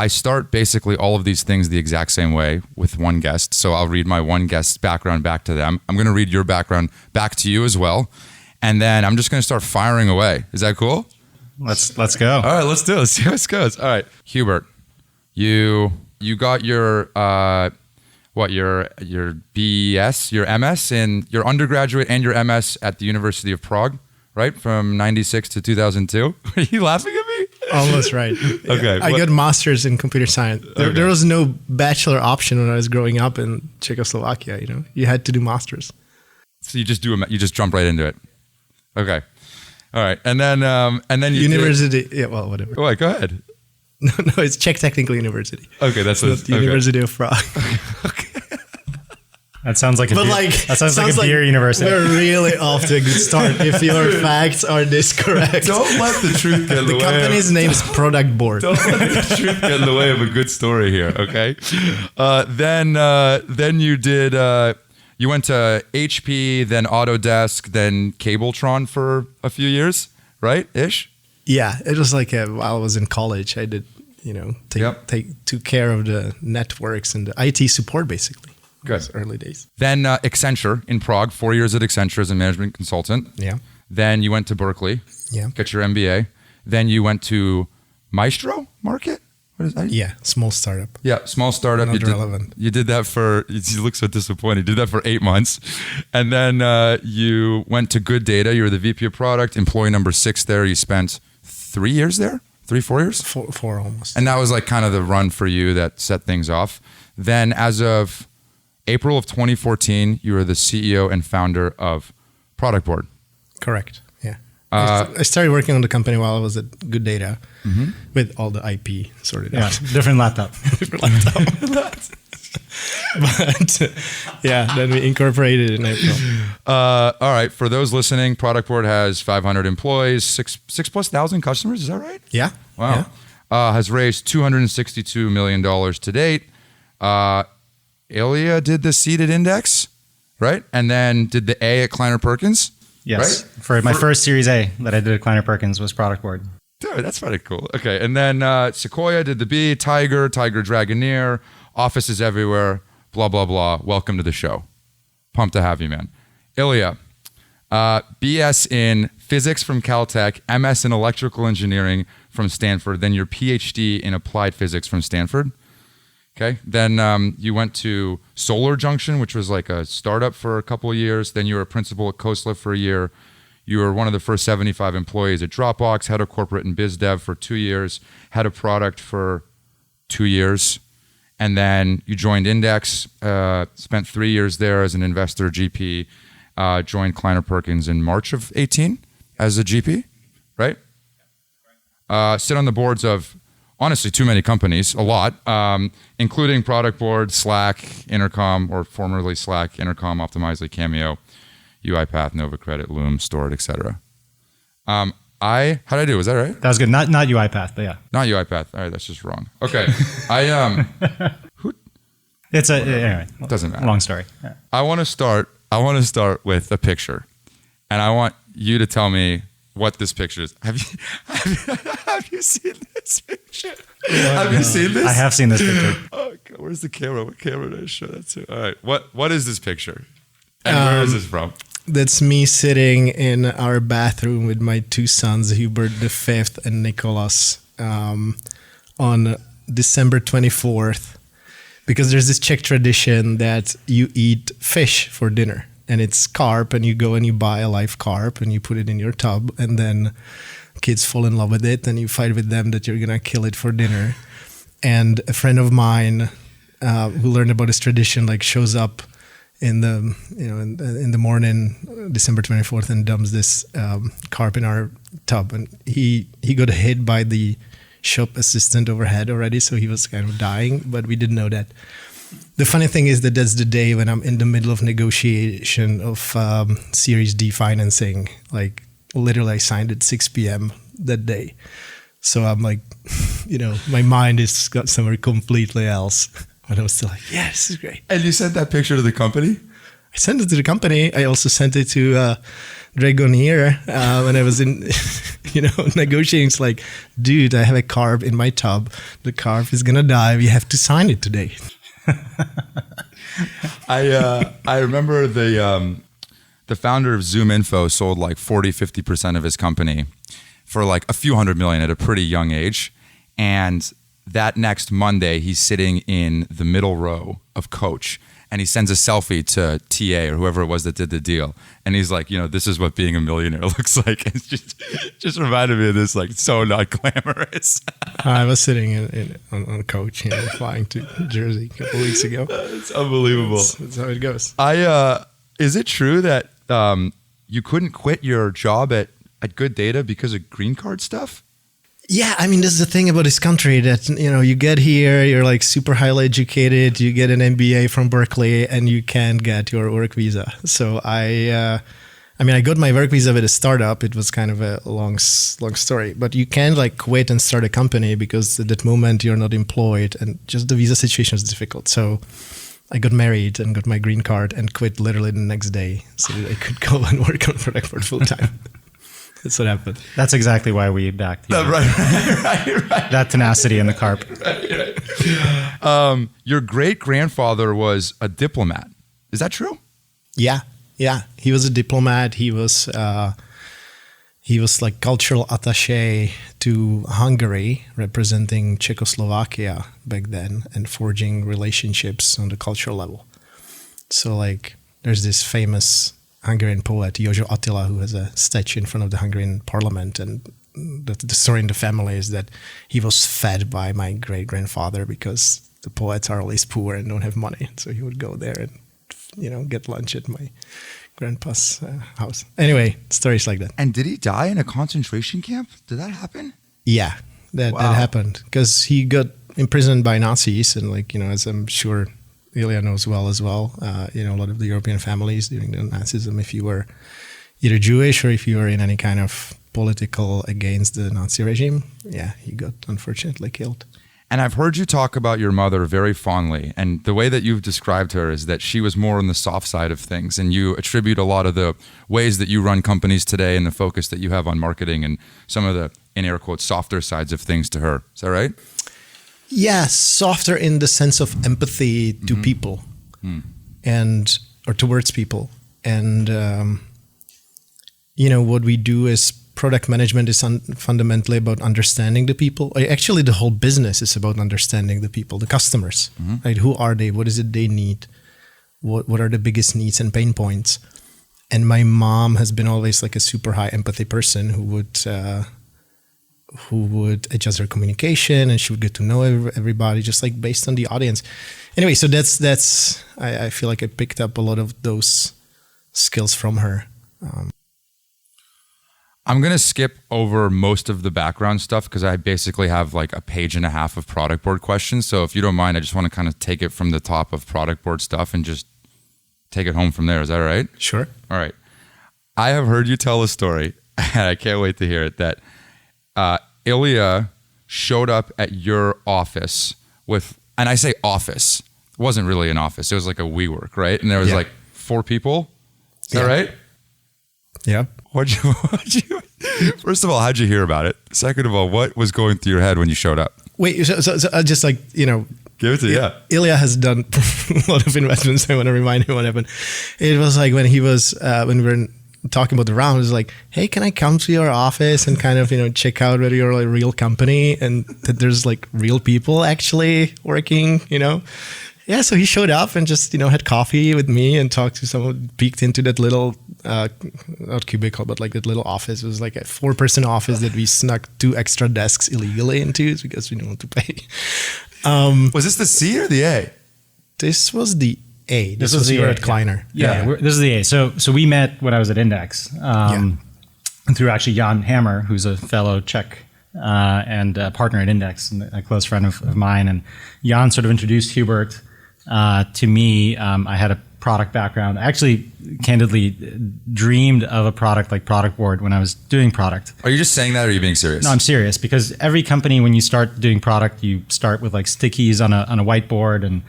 I start basically all of these things the exact same way with one guest. So I'll read my one guest's background back to them. I'm going to read your background back to you as well. And then I'm just going to start firing away. Is that cool? Let's go. All right, let's do it. Let's see how it goes. All right, Hubert, you got your your BS, your MS, and your undergraduate and your MS at the University of Prague, right? From 96 to 2002. Are you laughing at me? Almost right. Okay. I got masters in computer science. There was no bachelor option when I was growing up in Czechoslovakia. You had to do masters. So you just you just jump right into it. Okay. All right. And then you university. Yeah. Well, whatever. Oh, wait, go ahead. No, it's Czech Technical University. Okay, that's not the University of Prague. Okay. That sounds like a beer university. We're really off to a good start if your facts are this correct. Don't let the truth get in the way. The company's name is Productboard. Don't let the truth get in the way of a good story here, okay? Then you did, you went to HP, then Autodesk, then Cabletron for a few years, right? Ish? Yeah, it was like while I was in college, I did, took care of the networks and the IT support basically. Good. Early days. Then Accenture in Prague, 4 years at Accenture as a management consultant. Yeah. Then you went to Berkeley. Yeah. Got your MBA. Then you went to Maestro Market? What is that? Yeah, small startup. Yeah, small startup. Not relevant. You did that for, you look so disappointed. You did that for 8 months. And then you went to Good Data. You were the VP of Product, employee number 6 there. You spent 3 years there? 4 years? Four almost. And that was like kind of the run for you that set things off. Then as of April of 2014, you were the CEO and founder of Productboard. Correct. Yeah. I started working on the company while I was at Good Data with all the IP sorted out. Different laptop. But yeah, then we incorporated it in April. All right. For those listening, Productboard has 500 employees, 6,000+ customers. Is that right? Yeah. Wow. Yeah. Has raised $262 million to date. Ilya did the seeded index, right? And then did the A at Kleiner Perkins. Yes. Right? For my first Series A that I did at Kleiner Perkins was Productboard. Dude, that's pretty cool. Okay. And then Sequoia did the B, Tiger Dragoneer, offices everywhere, blah, blah, blah. Welcome to the show. Pumped to have you, man. Ilya, BS in physics from Caltech, MS in electrical engineering from Stanford, then your PhD in applied physics from Stanford. Okay. Then you went to Solar Junction, which was like a startup for a couple of years. Then you were a principal at Khosla for a year. You were one of the first 75 employees at Dropbox, head of corporate and biz dev for 2 years, head of product for 2 years. And then you joined Index, spent 3 years there as an investor GP, joined Kleiner Perkins in March of 18 as a GP, right? Sit on the boards of, honestly, too many companies, a lot, including Productboard, Slack, Intercom, or formerly Slack, Intercom, Optimizely, Cameo, UiPath, Nova Credit, Loom, Stored, etc. How did I do? Was that right? That was good. Not UiPath, but yeah. Not UiPath. All right, that's just wrong. Okay. Anyway. Doesn't matter. Long story. Yeah. I want to start with a picture, and I want you to tell me what this picture is. Have you seen this picture? Have you seen this? I have seen this picture. Oh, God, where's the camera? What camera did I show that to? All right. What is this picture? And where is this from? That's me sitting in our bathroom with my 2 sons, Hubert V and Nicholas, on December 24th. Because there's this Czech tradition that you eat fish for dinner. And it's carp, and you go and you buy a live carp and you put it in your tub, and then kids fall in love with it, and you fight with them that you're gonna kill it for dinner. And a friend of mine who learned about this tradition shows up in the morning, December 24th, and dumps this carp in our tub, and he got hit by the shop assistant overhead already, so he was kind of dying, but we didn't know that. The funny thing is that that's the day when I'm in the middle of negotiation of Series D financing. Literally I signed at 6 p.m. that day. So I'm my mind is got somewhere completely else. But I was still yeah, this is great. And you sent that picture to the company? I sent it to the company. I also sent it to Dragoneer when I was in, negotiating. It's like, dude, I have a carp in my tub. The carp is gonna die. You have to sign it today. I remember the founder of ZoomInfo sold like 40-50% of his company for like a few $100 million at a pretty young age, and that next Monday he's sitting in the middle row of Coach. And he sends a selfie to TA or whoever it was that did the deal. And he's like, this is what being a millionaire looks like. It's just reminded me of this, like, so not glamorous. I was sitting on Coach, flying to Jersey a couple weeks ago. It's unbelievable. That's how it goes. Is it true that you couldn't quit your job at Good Data because of green card stuff? Yeah, I mean, this is the thing about this country that, you get here, you're like super highly educated, you get an MBA from Berkeley, and you can't get your work visa. So I got my work visa with a startup. It was kind of a long story, but you can't like quit and start a company because at that moment you're not employed, and just the visa situation is difficult. So I got married and got my green card and quit literally the next day so that I could go and work on Productboard full time. That's what happened. That's exactly why we backed you. Right. That tenacity in the carp. Right. Your great-grandfather was a diplomat. Is that true? Yeah. He was a diplomat. He was like cultural attaché to Hungary, representing Czechoslovakia back then and forging relationships on the cultural level. So like there's this famous Hungarian poet, József Attila, who has a statue in front of the Hungarian parliament. And the story in the family is that he was fed by my great-grandfather because the poets are always poor and don't have money. So he would go there and, get lunch at my grandpa's house. Anyway, stories like that. And did he die in a concentration camp? Did that happen? Yeah, that happened because he got imprisoned by Nazis. And as I'm sure Ilya knows well as well, a lot of the European families during the Nazism, if you were either Jewish or if you were in any kind of political against the Nazi regime, he got unfortunately killed. And I've heard you talk about your mother very fondly, and the way that you've described her is that she was more on the soft side of things, and you attribute a lot of the ways that you run companies today and the focus that you have on marketing and some of the, in air quotes, softer sides of things to her. Is that right? Yeah, softer in the sense of empathy to people or towards people. And, what we do is product management is fundamentally about understanding the people. Actually, the whole business is about understanding the people, the customers, right? Who are they? What is it they need? What are the biggest needs and pain points? And my mom has been always like a super high empathy person who would adjust her communication, and she would get to know everybody just like based on the audience. Anyway, so that's I feel like I picked up a lot of those skills from her. I'm going to skip over most of the background stuff because I basically have like a page and a half of Productboard questions. So if you don't mind, I just want to kind of take it from the top of Productboard stuff and just take it home from there. Is that all right? Sure. All right. I have heard you tell a story, and I can't wait to hear it, that Ilya showed up at your office with, and I say office, it wasn't really an office. It was like a WeWork, right? And there was like 4 people. Is that right? Yeah. First of all, how'd you hear about it? Second of all, what was going through your head when you showed up? Wait, so just like, give it to you. Ilya has done a lot of investments. I want to remind him what happened. It was like when he was, when we were talking about the round, it was like, hey, can I come to your office and kind of, check out whether you're a real company and that there's like real people actually working, Yeah, so he showed up and just, had coffee with me and talked to someone, peeked into that little, not cubicle, but like that little office. It was like a 4-person office that we snuck 2 extra desks illegally into because we didn't want to pay. Was this the C or the A? This was the A. This was you were at Kleiner. Yeah. This is the A. So we met when I was at Index, and through actually Jan Hammer, who's a fellow Czech and partner at Index and a close friend of mine. And Jan sort of introduced Hubert to me. I had a product background. I actually candidly dreamed of a product like Productboard when I was doing product. Are you just saying that or are you being serious? No, I'm serious, because every company, when you start doing product, you start with like stickies on a whiteboard, and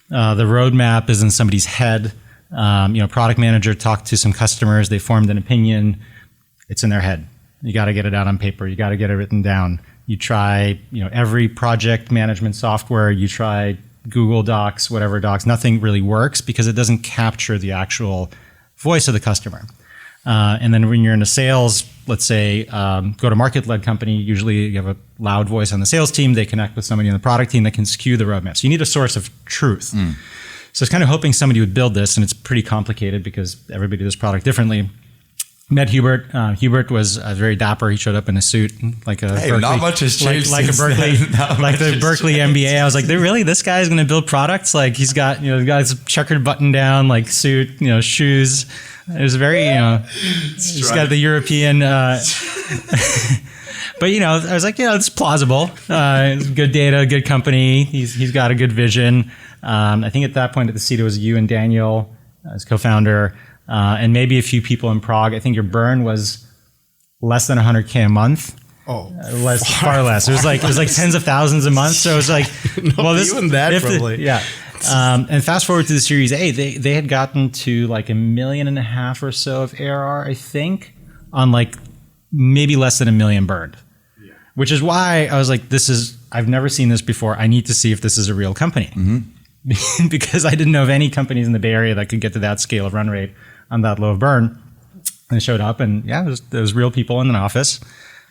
the roadmap is in somebody's head. Product manager talked to some customers, they formed an opinion, it's in their head. You got to get it out on paper. You got to get it written down. You try, every project management software, you try Google Docs, whatever docs, nothing really works because it doesn't capture the actual voice of the customer. And then when you're in a sales, let's say, go-to-market led company, usually you have a loud voice on the sales team. They connect with somebody on the product team that can skew the roadmap. So you need a source of truth. So it's kind of hoping somebody would build this, and it's pretty complicated because everybody does product differently. Met Hubert. Hubert was very dapper. He showed up in a suit, like a Berkeley, not much has changed like a Berkeley, like the Berkeley MBA. I was like, really, this guy's going to build products? Like he's got, he's got his checkered button down, like suit, shoes. It was very, he's got the European. But I was like, it's plausible. Good data, good company. He's got a good vision. I think at that point at the seat it was you and Daniel as co-founder. And maybe a few people in Prague. I think your burn was less than 100K a month. Oh, far less. It was like tens of thousands a month. So it was like, even that probably. And fast forward to the Series A, they had gotten to like $1.5 million or so of ARR, I think, on like maybe less than $1 million burned. Yeah. Which is why I was like, I've never seen this before. I need to see if this is a real company. Mm-hmm. Because I didn't know of any companies in the Bay Area that could get to that scale of run rate on that low of burn. And I showed up and there was real people in an office.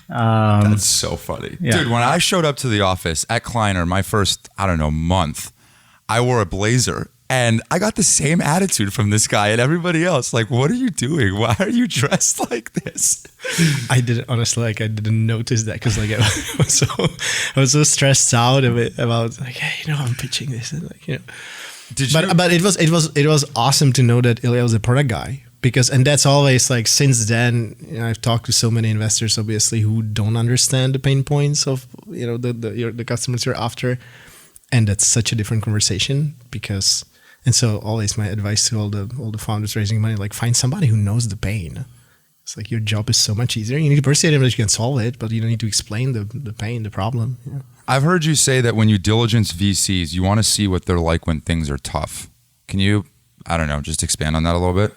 That's so funny. Yeah. Dude, when I showed up to the office at Kleiner, my first, month, I wore a blazer and I got the same attitude from this guy and everybody else. Like, what are you doing? Why are you dressed like this? I didn't, honestly, I didn't notice that because I was so stressed out about like, hey, I'm pitching this. And but it was awesome to know that Ilya was a product guy and that's always like, since then, I've talked to so many investors, obviously, who don't understand the pain points of, the customers you're after. And that's such a different conversation and so always my advice to all the founders raising money, like find somebody who knows the pain. It's like your job is so much easier. You need to persuade them that you can solve it, but you don't need to explain the pain, the problem. Yeah. I've heard you say that when you diligence VCs, you want to see what they're like when things are tough. Can you, just expand on that a little bit?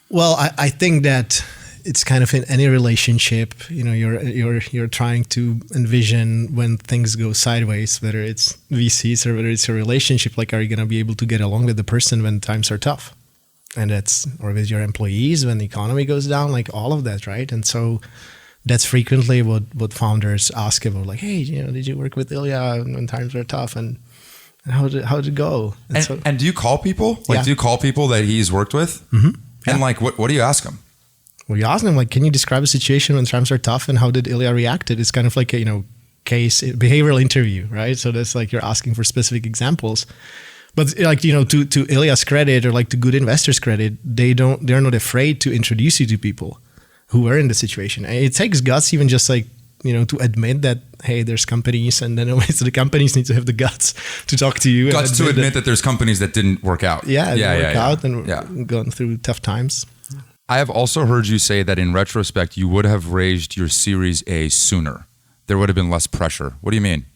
Well, I think that it's kind of in any relationship, you're trying to envision when things go sideways, whether it's VCs or whether it's a relationship, like, are you going to be able to get along with the person when times are tough? And or with your employees when the economy goes down, like all of that, right? And so that's frequently what founders ask about, like, hey, did you work with Ilya when times were tough? And how did it go? And do you call people? Like, do you call people that he's worked with? Mm-hmm. And like, what do you ask them? Well, you ask them, like, can you describe a situation when times are tough and how did Ilya react? It's kind of like a, case behavioral interview, right? So that's like you're asking for specific examples. But like, to Ilya's credit or like to good investors' credit, they're not afraid to introduce you to people who are in the situation. And it takes guts even just like, to admit that, hey, there's companies, and then so the companies need to have the guts to talk to you. Guts to admit that there's companies that didn't work out. Work out and gone through tough times. I have also heard you say that in retrospect, you would have raised your Series A sooner. There would have been less pressure. What do you mean?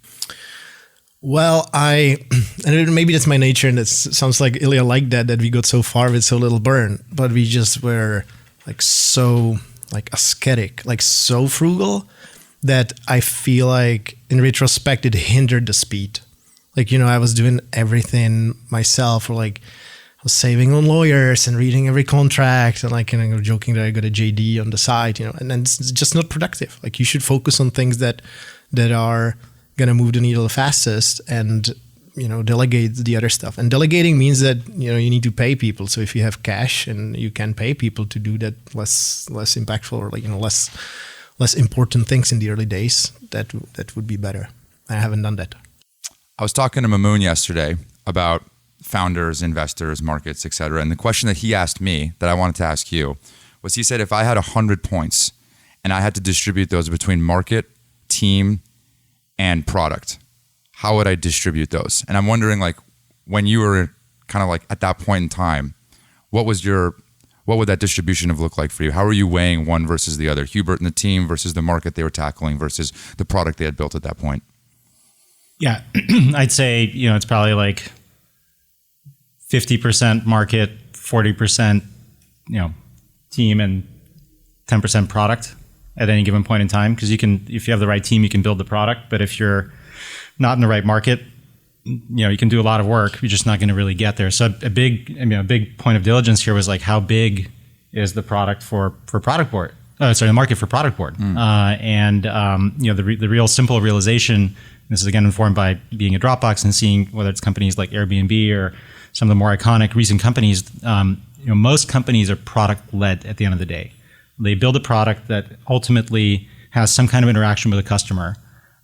Well, and maybe that's my nature, and it sounds like Ilya liked that we got so far with so little burn, but we just were like so like ascetic, like so frugal that I feel like in retrospect it hindered the speed. Like, I was doing everything myself, or like I was saving on lawyers and reading every contract and like joking that I got a JD on the side, and then it's just not productive. Like, you should focus on things that are going to move the needle the fastest and, delegate the other stuff. And delegating means that, you need to pay people. So if you have cash and you can pay people to do that less impactful or like, less important things in the early days, that would be better. I haven't done that. I was talking to Mamoon yesterday about founders, investors, markets, et cetera. And the question that he asked me that I wanted to ask you was, he said, if I had 100 points and I had to distribute those between market, team, and product, how would I distribute those? And I'm wondering, like, when you were kind of like at that point in time, what would that distribution have looked like for you? How were you weighing one versus the other? Hubert and the team versus the market they were tackling versus the product they had built at that point? Yeah, I'd say, it's probably like 50% market, 40%, team, and 10% product at any given point in time. Because if you have the right team, you can build the product. But if you're not in the right market, you can do a lot of work. You're just not going to really get there. So a big point of diligence here was like, how big is the product for Productboard? The market for Productboard. The real simple realization. This is again informed by being a Dropbox and seeing whether it's companies like Airbnb or some of the more iconic recent companies. Most companies are product led at the end of the day. They build a product that ultimately has some kind of interaction with a customer.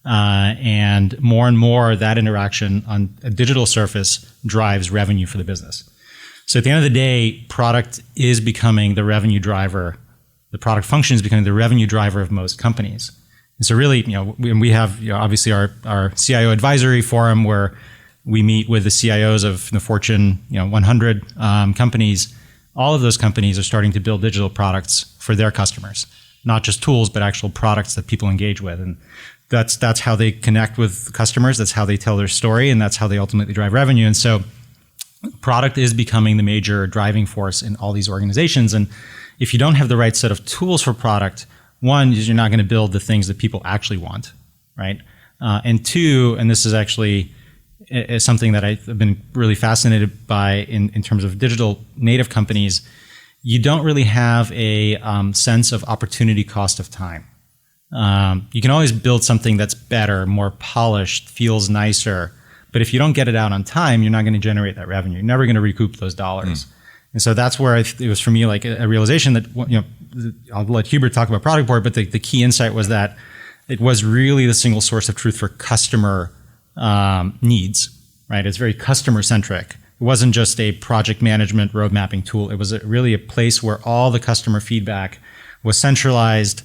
And more that interaction on a digital surface drives revenue for the business. So at the end of the day, product is becoming the revenue driver. The product function is becoming the revenue driver of most companies. And so really, we have obviously our CIO advisory forum where we meet with the CIOs of the Fortune 100 companies. All of those companies are starting to build digital products for their customers, not just tools, but actual products that people engage with. And that's how they connect with customers. That's how they tell their story, and that's how they ultimately drive revenue. And so product is becoming the major driving force in all these organizations. And if you don't have the right set of tools for product, one is you're not going to build the things that people actually want, right? And two, and this is actually something that I've been really fascinated by in terms of digital native companies, you don't really have a sense of opportunity cost of time. You can always build something that's better, more polished, feels nicer, but if you don't get it out on time, you're not going to generate that revenue. You're never going to recoup those dollars. And so that's where it was for me like a realization that, I'll let Hubert talk about Productboard, but the key insight was that it was really the single source of truth for customer needs, right? It's very customer centric. It wasn't just a project management road mapping tool. It was really a place where all the customer feedback was centralized,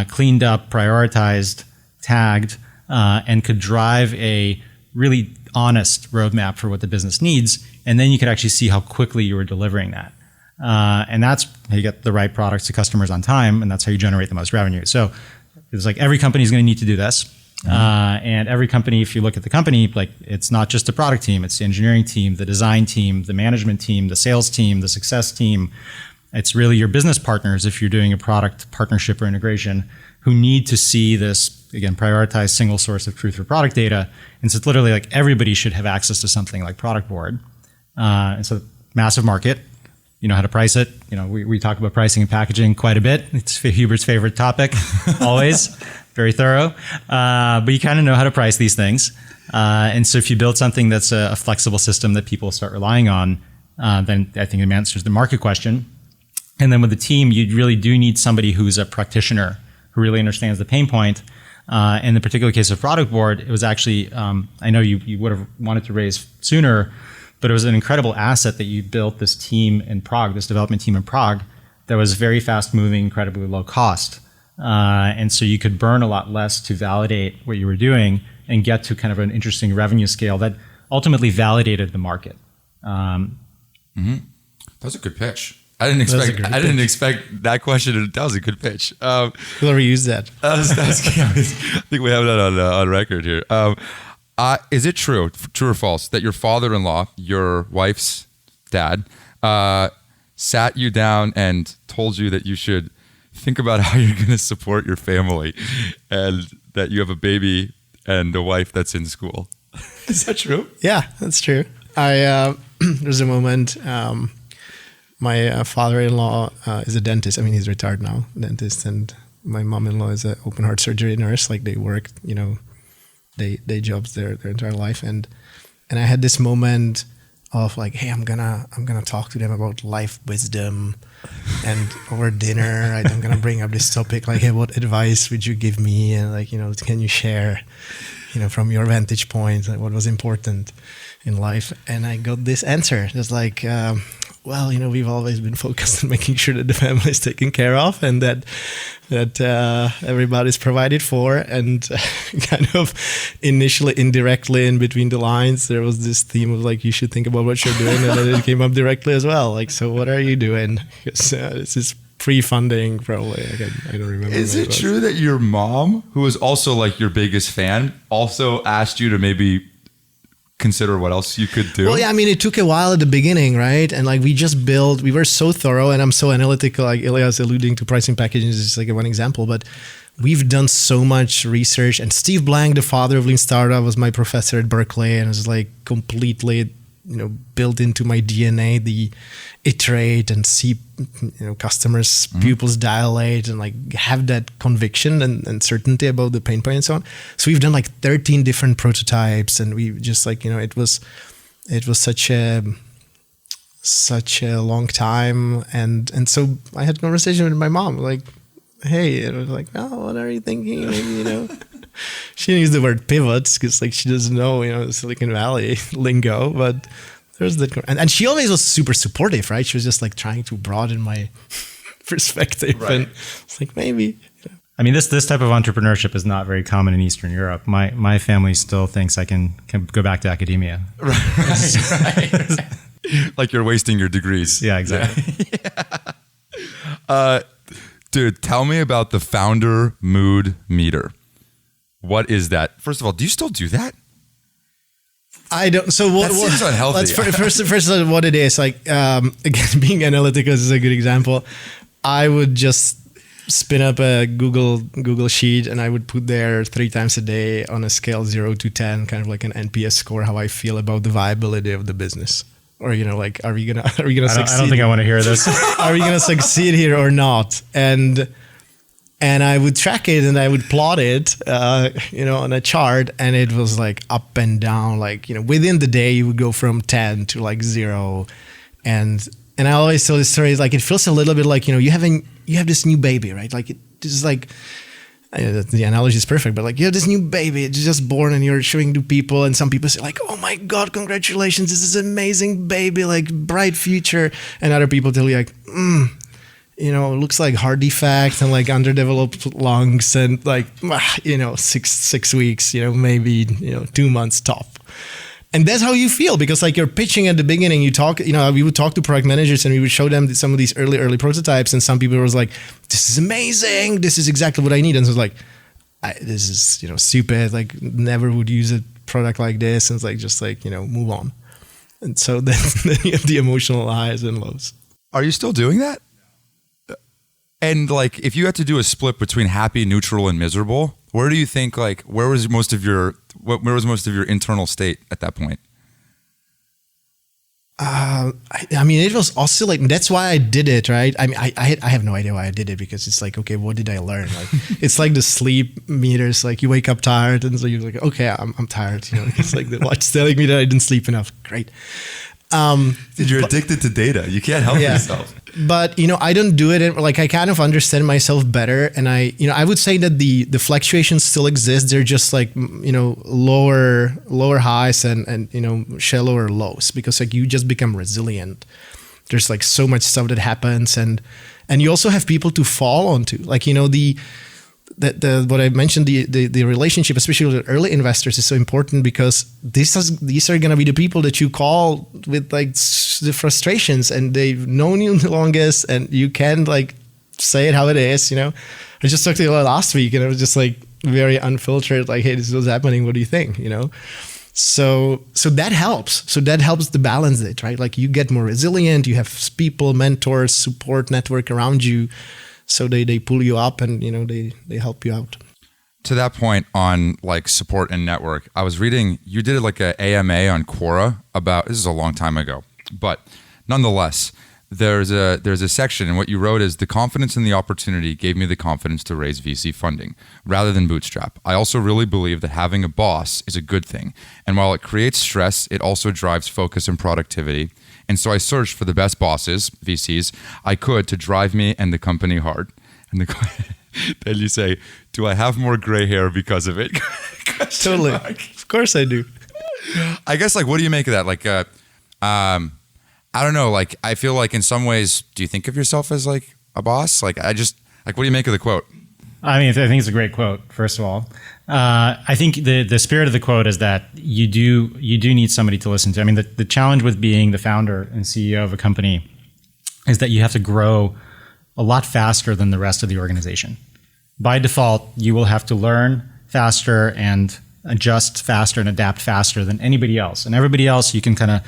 cleaned up, prioritized, tagged, and could drive a really honest roadmap for what the business needs. And then you could actually see how quickly you were delivering that. And that's how you get the right products to customers on time, and that's how you generate the most revenue. So it's like every company is going to need to do this. And every company, if you look at the company, like it's not just the product team, it's the engineering team, the design team, the management team, the sales team, the success team. It's really your business partners, if you're doing a product partnership or integration, who need to see this, again, prioritized single source of truth for product data. And so it's literally like everybody should have access to something like Productboard. And so massive market, you know how to price it. We talk about pricing and packaging quite a bit. It's Hubert's favorite topic, always, very thorough. But you kind of know how to price these things. And so if you build something that's a flexible system that people start relying on, then I think it answers the market question. And then with the team, you really do need somebody who's a practitioner, who really understands the pain point. In the particular case of Productboard, it was actually, I know you would have wanted to raise sooner, but it was an incredible asset that you built this team in Prague, this development team in Prague, that was very fast moving, incredibly low cost. And so you could burn a lot less to validate what you were doing and get to kind of an interesting revenue scale that ultimately validated the market. That was a good pitch. I didn't expect that question. That was a good pitch. We'll reuse that. I think we have that on record here. Is it true or false, that your father-in-law, your wife's dad, sat you down and told you that you should think about how you're going to support your family and that you have a baby and a wife that's in school? Is that true? Yeah, that's true. There's a moment... my father-in-law is a dentist. I mean, he's retired now, dentist, and my mom-in-law is an open heart surgery nurse. Like they work, day jobs their entire life. And I had this moment of like, hey, I'm gonna talk to them about life wisdom, and over dinner I'm gonna bring up this topic like, hey, what advice would you give me? And like, can you share, from your vantage point, like what was important in life? And I got this answer. It's like, well, we've always been focused on making sure that the family is taken care of and that everybody's provided for. And kind of initially, indirectly, in between the lines, there was this theme of like, you should think about what you're doing, and then it came up directly as well. Like, so what are you doing? Because this is pre-funding, probably. I don't remember. Is it true that your mom, who was also like your biggest fan, also asked you to maybe consider what else you could do? Well, yeah, I mean, it took a while at the beginning, right? And like we were so thorough, and I'm so analytical. Like Ilya is alluding to pricing packages, is just like one example, but we've done so much research. And Steve Blank, the father of Lean Startup, was my professor at Berkeley, and it was like completely, built into my DNA, the iterate and see, customers' pupils dilate and like have that conviction and certainty about the pain point and so on. So we've done like 13 different prototypes, and we just like, it was such a long time. And so I had a conversation with my mom, like, hey, and I was like, oh, what are you thinking? Maybe, she didn't use the word pivots because like she doesn't know, Silicon Valley lingo, but there's that. And she always was super supportive, right? She was just like trying to broaden my perspective. Right. And it's like, maybe. I mean, this type of entrepreneurship is not very common in Eastern Europe. My family still thinks I can go back to academia. Right. Like you're wasting your degrees. Yeah, exactly. Yeah. Dude, tell me about the founder mood meter. What is that? First of all, do you still do that? I don't. So what seems unhealthy. Let's first what it is. Like again, being analytical is a good example. I would just spin up a Google sheet, and I would put there 3 times a day on a scale 0 to 10, kind of like an NPS score, how I feel about the viability of the business. Or like, are we gonna succeed? I don't think I want to hear this. Are we gonna succeed here or not? And I would track it and I would plot it, on a chart, and it was like up and down. Like, within the day you would go from 10 to like 0, and I always tell this story. Like, it feels a little bit like you have this new baby, right? Like this is like. The analogy is perfect, but like you have this new baby, it's just born, and you're showing to people, and some people say like, "Oh my God, congratulations! This is an amazing baby, like bright future," and other people tell you like, it looks like heart defect and like underdeveloped lungs, and like 6 weeks, maybe 2 months top. And that's how you feel, because like you're pitching at the beginning, we would talk to product managers and we would show them some of these early prototypes, and some people was like, this is amazing, this is exactly what I need. And so it's like, this is, stupid, like never would use a product like this. And it's like, just like, move on. And so then you have the emotional highs and lows. Are you still doing that? And like, if you had to do a split between happy, neutral, and miserable, where do you think, like, where was most of your internal state at that point? I mean, it was oscillating. That's why I did it, right? I mean, I have no idea why I did it, because it's like, okay, what did I learn? Like, it's like the sleep meters. Like, you wake up tired, and so you're like, okay, I'm tired. It's like the watch telling me that I didn't sleep enough. Great. Dude, you're addicted to data. You can't help yourself. But I don't do it. Like, I kind of understand myself better, and I would say that the fluctuations still exist. They're just like lower highs and shallower lows, because like you just become resilient. There's like so much stuff that happens, and you also have people to fall onto. Like what I mentioned, the relationship, especially with early investors, is so important, because these are going to be the people that you call with like the frustrations, and they've known you the longest, and you can like say it how it is. I just talked to you last week, and it was just like very unfiltered, like, hey, this is what's happening, what do you think? So that helps. So that helps to balance it, right? Like, you get more resilient, you have people, mentors, support network around you. So they pull you up, and they help you out. To that point on like support and network, I was reading you did like a AMA on Quora about, this is a long time ago, but nonetheless, there's a section, and what you wrote is, the confidence in the opportunity gave me the confidence to raise VC funding rather than bootstrap. I also really believe that having a boss is a good thing, and while it creates stress, it also drives focus and productivity. And so I searched for the best bosses, VCs, I could to drive me and the company hard. And then you say, do I have more gray hair because of it? Totally. Of course I do. I guess, like, what do you make of that? Like, I don't know. Like, I feel like in some ways, do you think of yourself as like a boss? Like, what do you make of the quote? I mean, I think it's a great quote, first of all. I think the spirit of the quote is that you do need somebody to listen to. I mean, the challenge with being the founder and CEO of a company is that you have to grow a lot faster than the rest of the organization. By default, you will have to learn faster and adjust faster and adapt faster than anybody else. And everybody else, you can kind of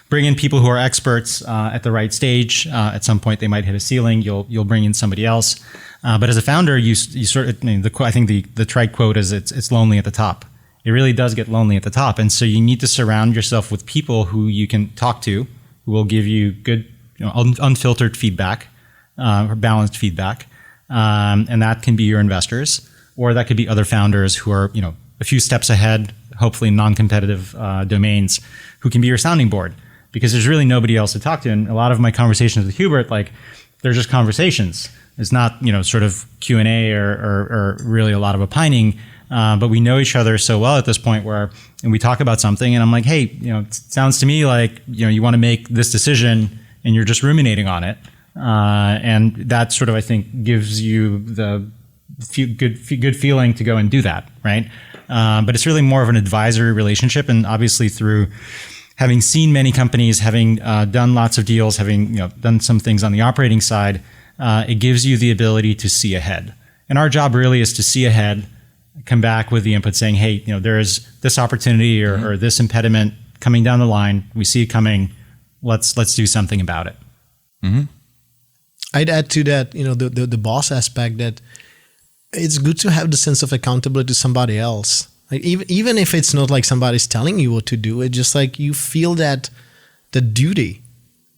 bring in people who are experts at the right stage. At some point, they might hit a ceiling. You'll bring in somebody else. But as a founder, you sort of, I think the trite quote is it's lonely at the top. It really does get lonely at the top. And so you need to surround yourself with people who you can talk to, who will give you good, unfiltered feedback, or balanced feedback. And that can be your investors, or that could be other founders who are, a few steps ahead, hopefully non-competitive domains, who can be your sounding board, because there's really nobody else to talk to. And a lot of my conversations with Hubert, they're just conversations. It's not, sort of Q&A or really a lot of opining. But we know each other so well at this point and we talk about something and I'm like, hey, it sounds to me like, you want to make this decision and you're just ruminating on it. And that sort of, I think, gives you the good feeling to go and do that, right? But it's really more of an advisory relationship. And obviously through having seen many companies, having done lots of deals, having done some things on the operating side, it gives you the ability to see ahead. And our job really is to see ahead, come back with the input saying, hey, there is this opportunity or this impediment coming down the line. We see it coming. Let's do something about it. Mm-hmm. I'd add to that, the boss aspect, that it's good to have the sense of accountability to somebody else. Like even if it's not like somebody's telling you what to do, it's just like you feel that the duty,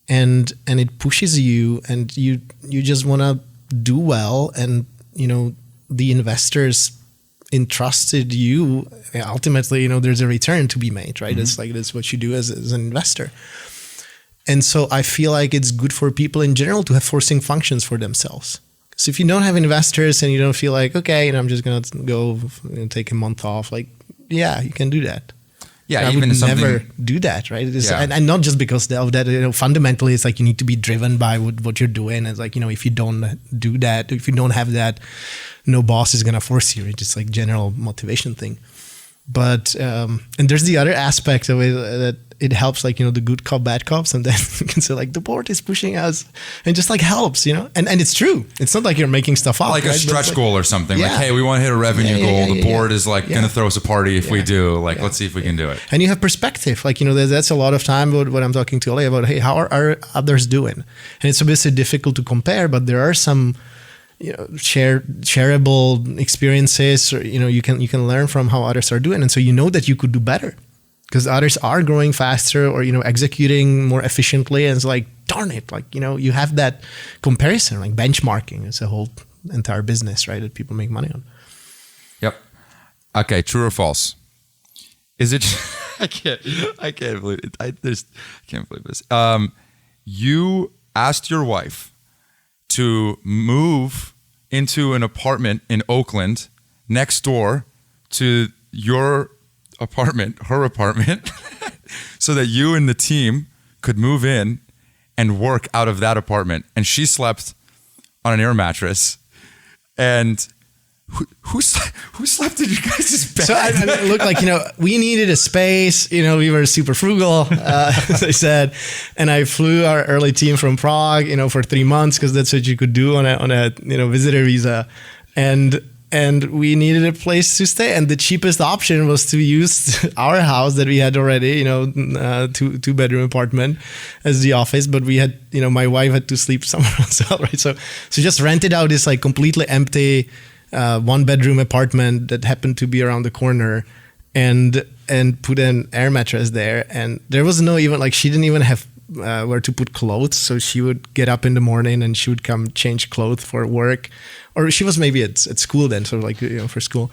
and it pushes you, and you just want to do well, and the investors entrusted you. Ultimately, there's a return to be made, right? Mm-hmm. It's like that's what you do as an investor. And so I feel like it's good for people in general to have forcing functions for themselves. So if you don't have investors and you don't feel like, okay, I'm just going to go take a month off, you can do that. Yeah, I even would something, never do that, right? Yeah. And not just because of that, fundamentally, it's like you need to be driven by what you're doing. It's like, if you don't do that, if you don't have that, no boss is going to force you. It's just like general motivation thing. But, and there's the other aspect of it that it helps, the good cop, bad cops. And then you can say the board is pushing us and just helps, and it's true. It's not like you're making stuff up. Like a stretch goal or something. Yeah. Like, hey, we want to hit a revenue goal. The board is going to throw us a party if we do. Let's see if we can do it. And you have perspective. That's a lot of time what I'm talking to Ilya about, hey, how are others doing? And it's obviously difficult to compare, but there are some shareable experiences, or you can learn from how others are doing, and so that you could do better because others are growing faster or executing more efficiently, and it's like, darn it, you have that comparison, benchmarking. It's a whole entire business, right, that people make money on. Yep. Okay, true or false? Is it? I can't believe it. I can't believe this. You asked your wife to move into an apartment in Oakland next door to your apartment, her apartment, so that you and the team could move in and work out of that apartment. And she slept on an air mattress. And who slept in your guys' bed? So I look we needed a space. We were super frugal, as I said, and I flew our early team from Prague, for 3 months because that's what you could do on a visitor visa, and we needed a place to stay, and the cheapest option was to use our house that we had already, two bedroom apartment as the office, but we had, my wife had to sleep somewhere else, right? So just rented out this completely empty 1 bedroom apartment that happened to be around the corner, and put an air mattress there. And there was no even she didn't even have where to put clothes. So she would get up in the morning and she would come change clothes for work, or she was maybe at school then, so for school,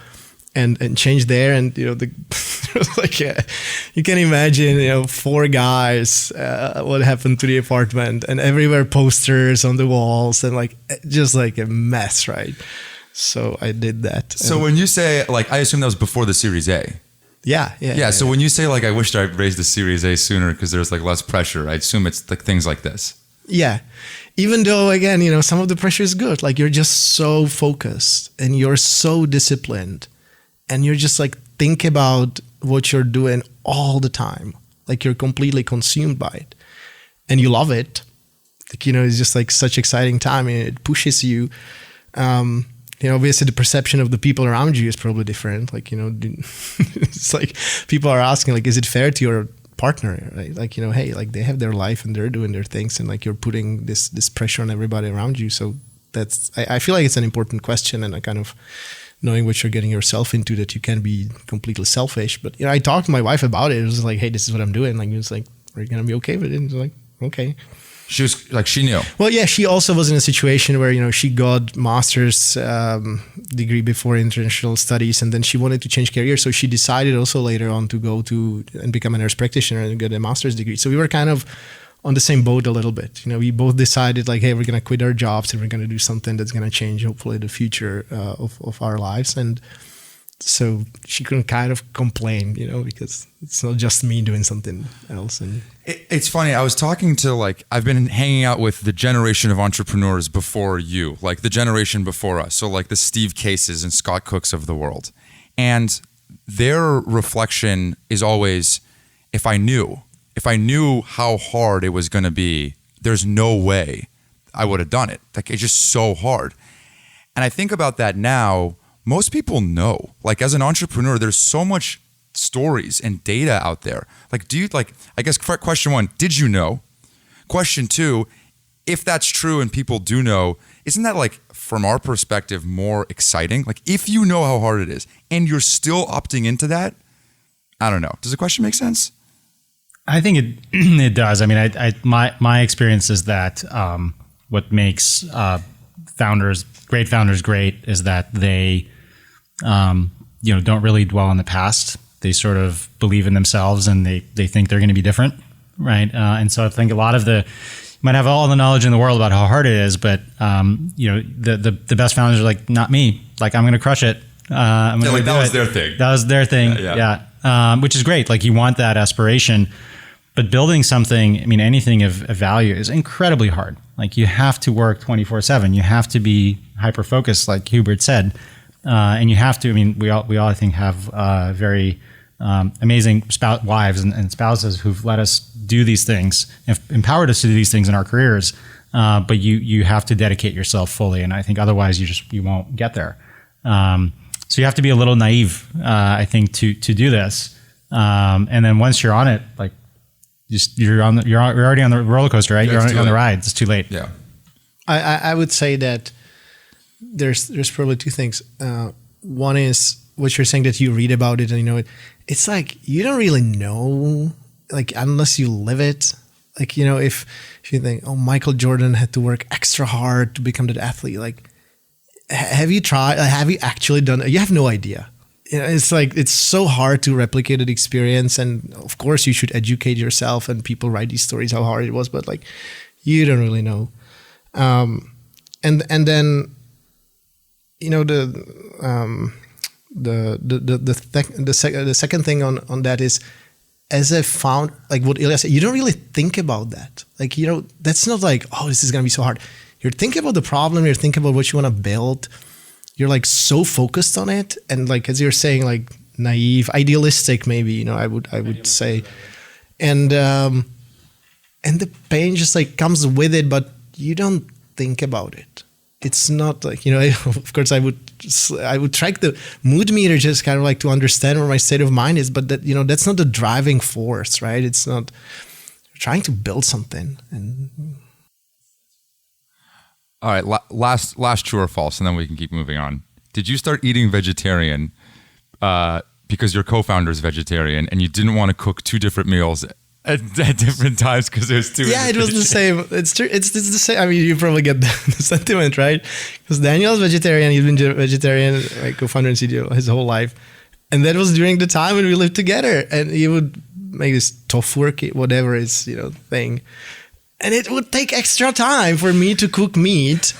and change there. And it was you can imagine 4 guys, what happened to the apartment, and everywhere posters on the walls, and just a mess, right? So I did that. So when you say, I assume that was before the Series A. Yeah. So when you say, I wished I raised the Series A sooner because there's less pressure, I assume it's things like this. Yeah. Even though, again, some of the pressure is good. You're just so focused and you're so disciplined and you're just think about what you're doing all the time. You're completely consumed by it and you love it. It's just such exciting time, and it pushes you. obviously the perception of the people around you is probably different. Like, it's like people are asking, like, is it fair to your partner, right? Like, hey, like they have their life and they're doing their things, and like you're putting this pressure on everybody around you. So I feel like it's an important question, and a kind of knowing what you're getting yourself into, that you can be completely selfish. But I talked to my wife about it. It was like, hey, this is what I'm doing. Like, it was like, are you gonna be okay with it? And it was like, okay. She was like, she knew. Well, yeah, she also was in a situation where, she got master's degree before international studies, and then she wanted to change career. So she decided also later on to go to and become a nurse practitioner and get a master's degree. So we were kind of on the same boat a little bit. We both decided like, hey, we're going to quit our jobs and we're going to do something that's going to change, hopefully, the future of our lives. And so she couldn't kind of complain, because it's not just me doing something else. And it's funny. I was talking to I've been hanging out with the generation of entrepreneurs before you, like the generation before us. So like the Steve Cases and Scott Cooks of the world. And their reflection is always, if I knew how hard it was going to be, there's no way I would have done it. Like, it's just so hard. And I think about that now. Most people know, like, as an entrepreneur, there's so much stories and data out there. Like, I guess question one, did you know? Question two, if that's true and people do know, isn't that, like, from our perspective, more exciting? Like, if you know how hard it is and you're still opting into that, I don't know. Does the question make sense? I think it does. I mean, my experience is that what makes great founders great is that they don't really dwell on the past. They sort of believe in themselves, and they think they're going to be different, right? And so I think a lot of you might have all the knowledge in the world about how hard it is, but the best founders are like, not me. Like, I'm going to crush it. That was their thing. That was their thing. Yeah. Which is great. Like, you want that aspiration, but building something, I mean, anything of value is incredibly hard. Like, you have to work 24/7. You have to be hyper focused, like Hubert said. And you have to, I mean, we all I think have very amazing wives and spouses who've let us do these things, have empowered us to do these things in our careers. But you have to dedicate yourself fully. And I think otherwise you won't get there. So you have to be a little naive, I think, to do this. And then once you're on it, like, you're already on the roller coaster, right? You're on the ride. It's too late. Yeah. I would say that there's probably two things. One is what you're saying, that you read about it and you know it. It's like, you don't really know, like, unless you live it. Like, if you think, oh, Michael Jordan had to work extra hard to become that athlete. Like, have you tried? Have you actually done it? You have no idea. It's like, it's so hard to replicate that experience. And of course you should educate yourself, and people write these stories how hard it was, but like, you don't really know. And then, the second thing on that is, as I found, like what Ilya said, you don't really think about that. Like, that's not like, oh, this is going to be so hard. You're thinking about the problem. You're thinking about what you want to build. You're like so focused on it. And like, as you're saying, like naive, idealistic, maybe, I would say. And the pain just like comes with it, but you don't think about it. It's not like, of course I would track the mood meter just kind of like to understand where my state of mind is, but that, that's not the driving force, right? It's not, you're trying to build something. And all right, last true or false, and then we can keep moving on. Did you start eating vegetarian because your co-founder is vegetarian and you didn't want to cook two different meals at different times because it was too? Yeah, it was the same. It's true. It's the same. I mean, you probably get the sentiment, right? Because Daniel's vegetarian. He's been vegetarian, like co-founder and CTO, his whole life, and that was during the time when we lived together. And he would make this tofu, whatever is thing. And it would take extra time for me to cook meat.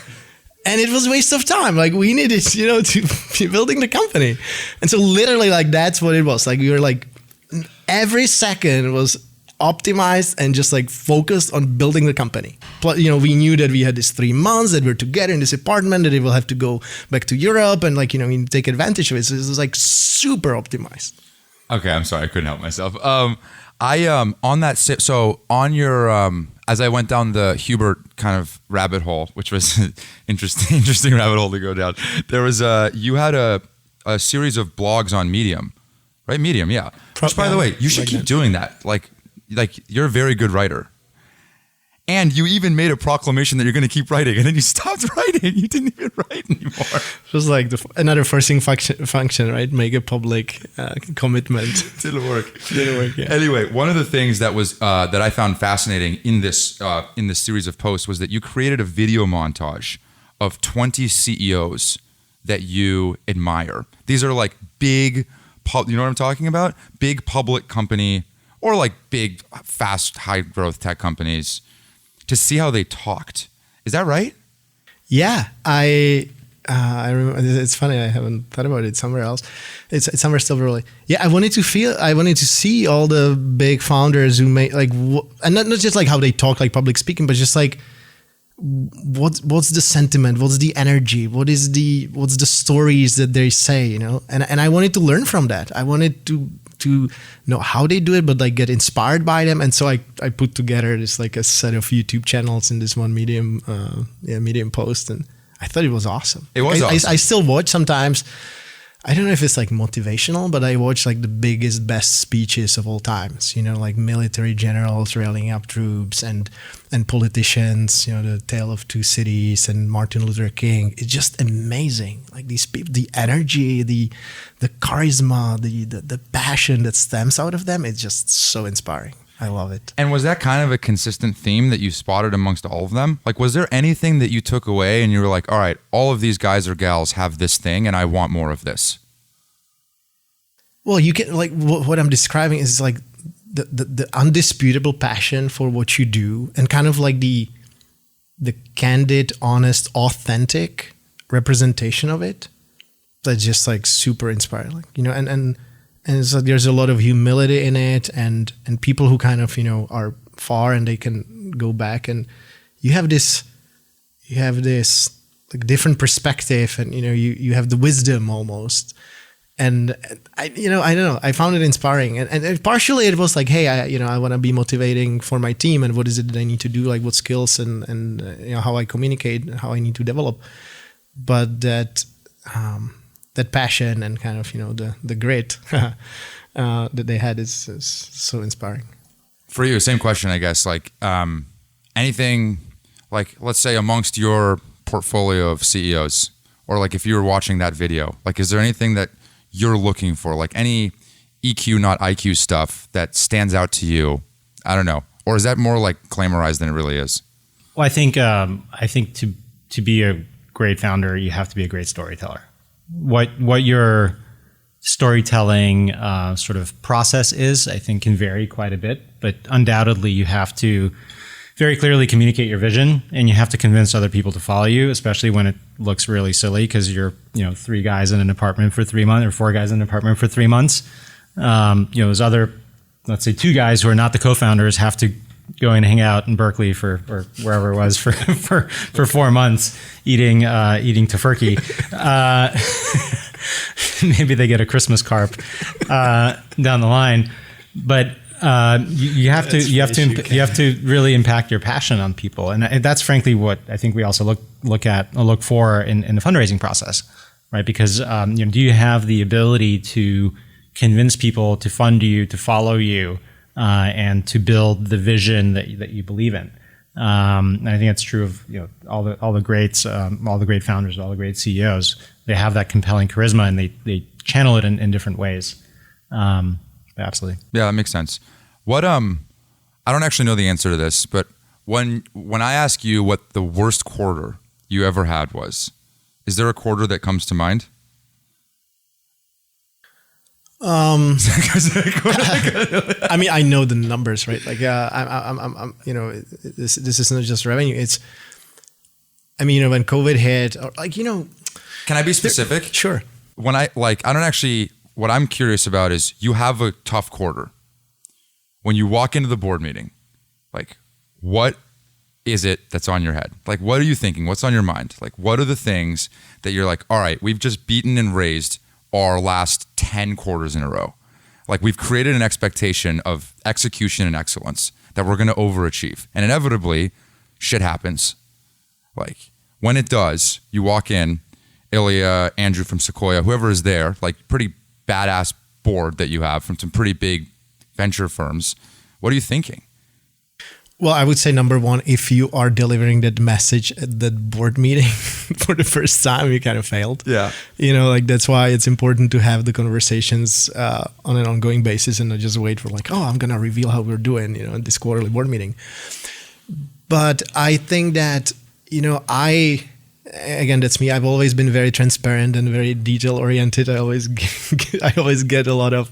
And it was a waste of time. Like, we needed, to be building the company. And so literally, like, that's what it was. Like, we were like, every second was optimized and just like focused on building the company. Plus, we knew that we had these 3 months that we're together in this apartment, that we will have to go back to Europe and like, we take advantage of it. So it was like super optimized. Okay, I'm sorry. I couldn't help myself. I on that so on your as I went down the Hubert kind of rabbit hole, which was interesting rabbit hole to go down. There was you had a series of blogs on Medium, right? Medium, yeah. Which, by the way, you should keep doing that. Like you're a very good writer. And you even made a proclamation that you're going to keep writing, and then you stopped writing. You didn't even write anymore. It was like another forcing function, right? Make a public commitment. Didn't work. Yeah. Anyway, one of the things that was that I found fascinating in this series of posts was that you created a video montage of 20 CEOs that you admire. These are like big, you know what I'm talking about? Big public company or like big, fast, high growth tech companies. To see how they talked. Is that right? Yeah, I remember. It's funny. I haven't thought about it somewhere else. It's somewhere still really. Yeah, I wanted to see all the big founders who made like, and not just like how they talk, like public speaking, but just like what's the sentiment, what's the energy, what's the stories that they say, you know. And I wanted to learn from that. I wanted to know how they do it, but like get inspired by them. And so I put together this like a set of YouTube channels in this one Medium post, and I thought it was awesome. It was awesome. I still watch sometimes. I don't know if it's like motivational, but I watch like the biggest, best speeches of all times, you know, like military generals rallying up troops and politicians, you know, the Tale of Two Cities and Martin Luther King. It's just amazing. Like these people, the energy, the charisma, the passion that stems out of them. It's just so inspiring. I love it. And was that kind of a consistent theme that you spotted amongst all of them? Like, was there anything that you took away and you were like, all right, all of these guys or gals have this thing and I want more of this? Well, you can like what I'm describing is like the undisputable passion for what you do and kind of like the candid, honest, authentic representation of it. That's just like super inspiring, like, you know, and so there's a lot of humility in it, and people who kind of, you know, are far and they can go back, and you have this like different perspective, and you know, you have the wisdom almost, and I don't know, I found it inspiring, and partially it was like, hey, I want to be motivating for my team, and what is it that I need to do, like what skills and you know, how I communicate, how I need to develop, but that passion and kind of, you know, the grit that they had is so inspiring. For you, same question, I guess. Like anything, like let's say amongst your portfolio of CEOs, or like if you were watching that video, like is there anything that you're looking for, like any EQ, not IQ stuff that stands out to you? I don't know, or is that more like glamorized than it really is? Well, I think to be a great founder, you have to be a great storyteller. What your storytelling sort of process is, I think, can vary quite a bit, but undoubtedly you have to very clearly communicate your vision, and you have to convince other people to follow you, especially when it looks really silly because you're, you know, 3 guys in an apartment for 3 months or 4 guys in an apartment for 3 months. You know, those other, let's say 2 guys who are not the co-founders have to go and hang out in Berkeley or wherever it was for 4 months eating tofurkey. Maybe they get a Christmas carp down the line, but you have to really impact your passion on people, and that's frankly what I think we also look for in the fundraising process, right? Because you know, do you have the ability to convince people to fund you, to follow you, and to build the vision that you believe in? And I think that's true of, you know, all the greats, all the great founders, all the great CEOs. They have that compelling charisma, and they channel it in different ways. Absolutely. Yeah, that makes sense. What I don't actually know the answer to this, but when I ask you what the worst quarter you ever had was, is there a quarter that comes to mind? I mean, I know the numbers, right? Like, I'm you know, this is not just revenue. It's, I mean, you know, when COVID hit, or like, you know. Can I be specific? Sure. When what I'm curious about is, you have a tough quarter. When you walk into the board meeting, like, what is it that's on your head? Like, what are you thinking? What's on your mind? Like, what are the things that you're like, all right, we've just beaten and raised our last 10 quarters in a row. Like we've created an expectation of execution and excellence that we're going to overachieve. And inevitably, shit happens. Like when it does, you walk in, Ilya, Andrew from Sequoia, whoever is there, like pretty badass board that you have from some pretty big venture firms. What are you thinking? Well, I would say number one, if you are delivering that message at that board meeting for the first time, you kind of failed. Yeah. Like that's why it's important to have the conversations on an ongoing basis and not just wait for like, oh, I'm going to reveal how we're doing, in this quarterly board meeting. But I think that, again, that's me. I've always been very transparent and very detail oriented. I always get a lot of,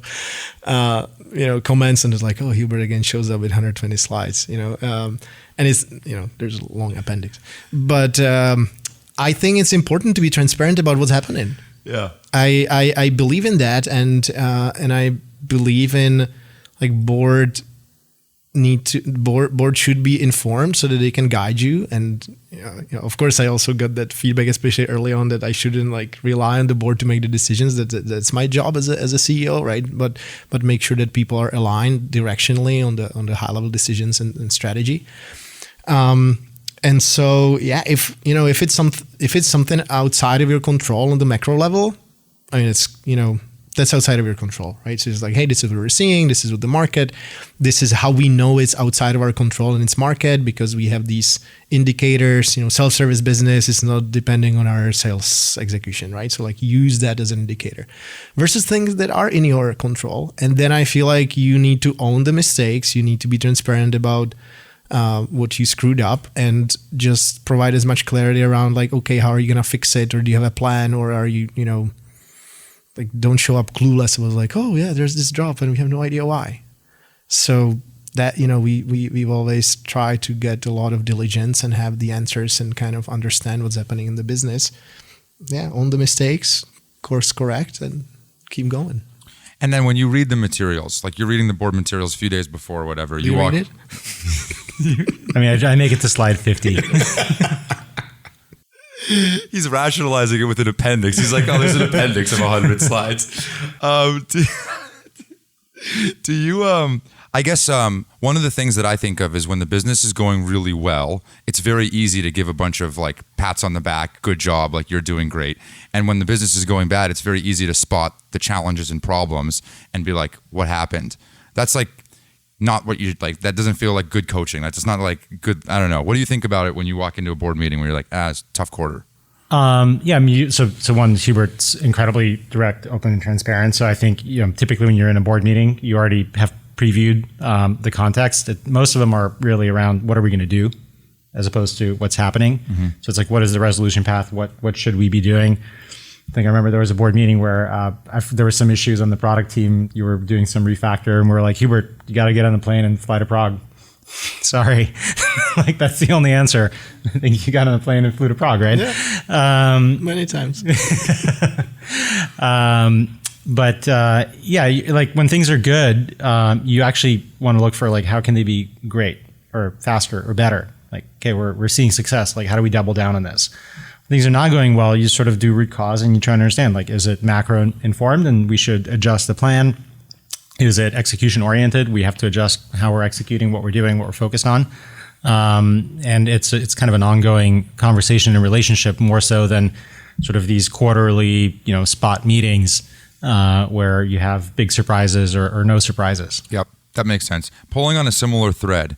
comments and it's like, oh, Hubert again shows up with 120 slides, and it's, there's a long appendix. But I think it's important to be transparent about what's happening. Yeah. I believe in that. And I believe in like board should be informed so that they can guide you. And of course, I also got that feedback, especially early on, that I shouldn't like rely on the board to make the decisions. That's my job as a CEO, right? But make sure that people are aligned directionally on the high level decisions and strategy. And so if it's something outside of your control on the macro level, I mean it's that's outside of your control, right? So it's like, hey, this is what we're seeing. This is what the market. This is how we know it's outside of our control and it's market because we have these indicators. Self-service business is not depending on our sales execution, right? So like use that as an indicator versus things that are in your control. And then I feel like you need to own the mistakes. You need to be transparent about what you screwed up and just provide as much clarity around like, okay, how are you going to fix it? Or do you have a plan? Or are you, like don't show up clueless. It was like, oh yeah, there's this drop and we have no idea why. So that, we've always tried to get a lot of diligence and have the answers and kind of understand what's happening in the business. Yeah. Own the mistakes, course correct, and keep going. And then when you read the materials, like you're reading the board materials a few days before or whatever, you read it? I mean, I make it to slide 50. He's rationalizing it with an appendix. He's like, oh, there's an appendix of 100 slides. Do you, I guess one of the things that I think of is when the business is going really well, it's very easy to give a bunch of like pats on the back, good job, like you're doing great. And when the business is going bad, it's very easy to spot the challenges and problems and be like, what happened? That's like not what you like. That doesn't feel like good coaching. That's just not like good. I don't know. What do you think about it when you walk into a board meeting where you're like, it's a tough quarter? Yeah, I mean, so one, Hubert's incredibly direct, open, and transparent. So I think typically when you're in a board meeting, you already have previewed the context. Most of them are really around what are we going to do, as opposed to what's happening. Mm-hmm. So it's like, what is the resolution path? What should we be doing? I think I remember there was a board meeting where there were some issues on the product team. You were doing some refactor, and we were like, Hubert, you got to get on the plane and fly to Prague. Sorry, like that's the only answer. I think you got on the plane and flew to Prague, right? Yeah. Many times. Like when things are good, you actually want to look for like how can they be great or faster or better. Like, okay, we're seeing success. Like, how do we double down on this? Things are not going well, you sort of do root cause and you try to understand, like, is it macro informed and we should adjust the plan? Is it execution oriented? We have to adjust how we're executing, what we're doing, what we're focused on. And it's kind of an ongoing conversation and relationship more so than sort of these quarterly, spot meetings where you have big surprises or no surprises. Yep, that makes sense. Pulling on a similar thread,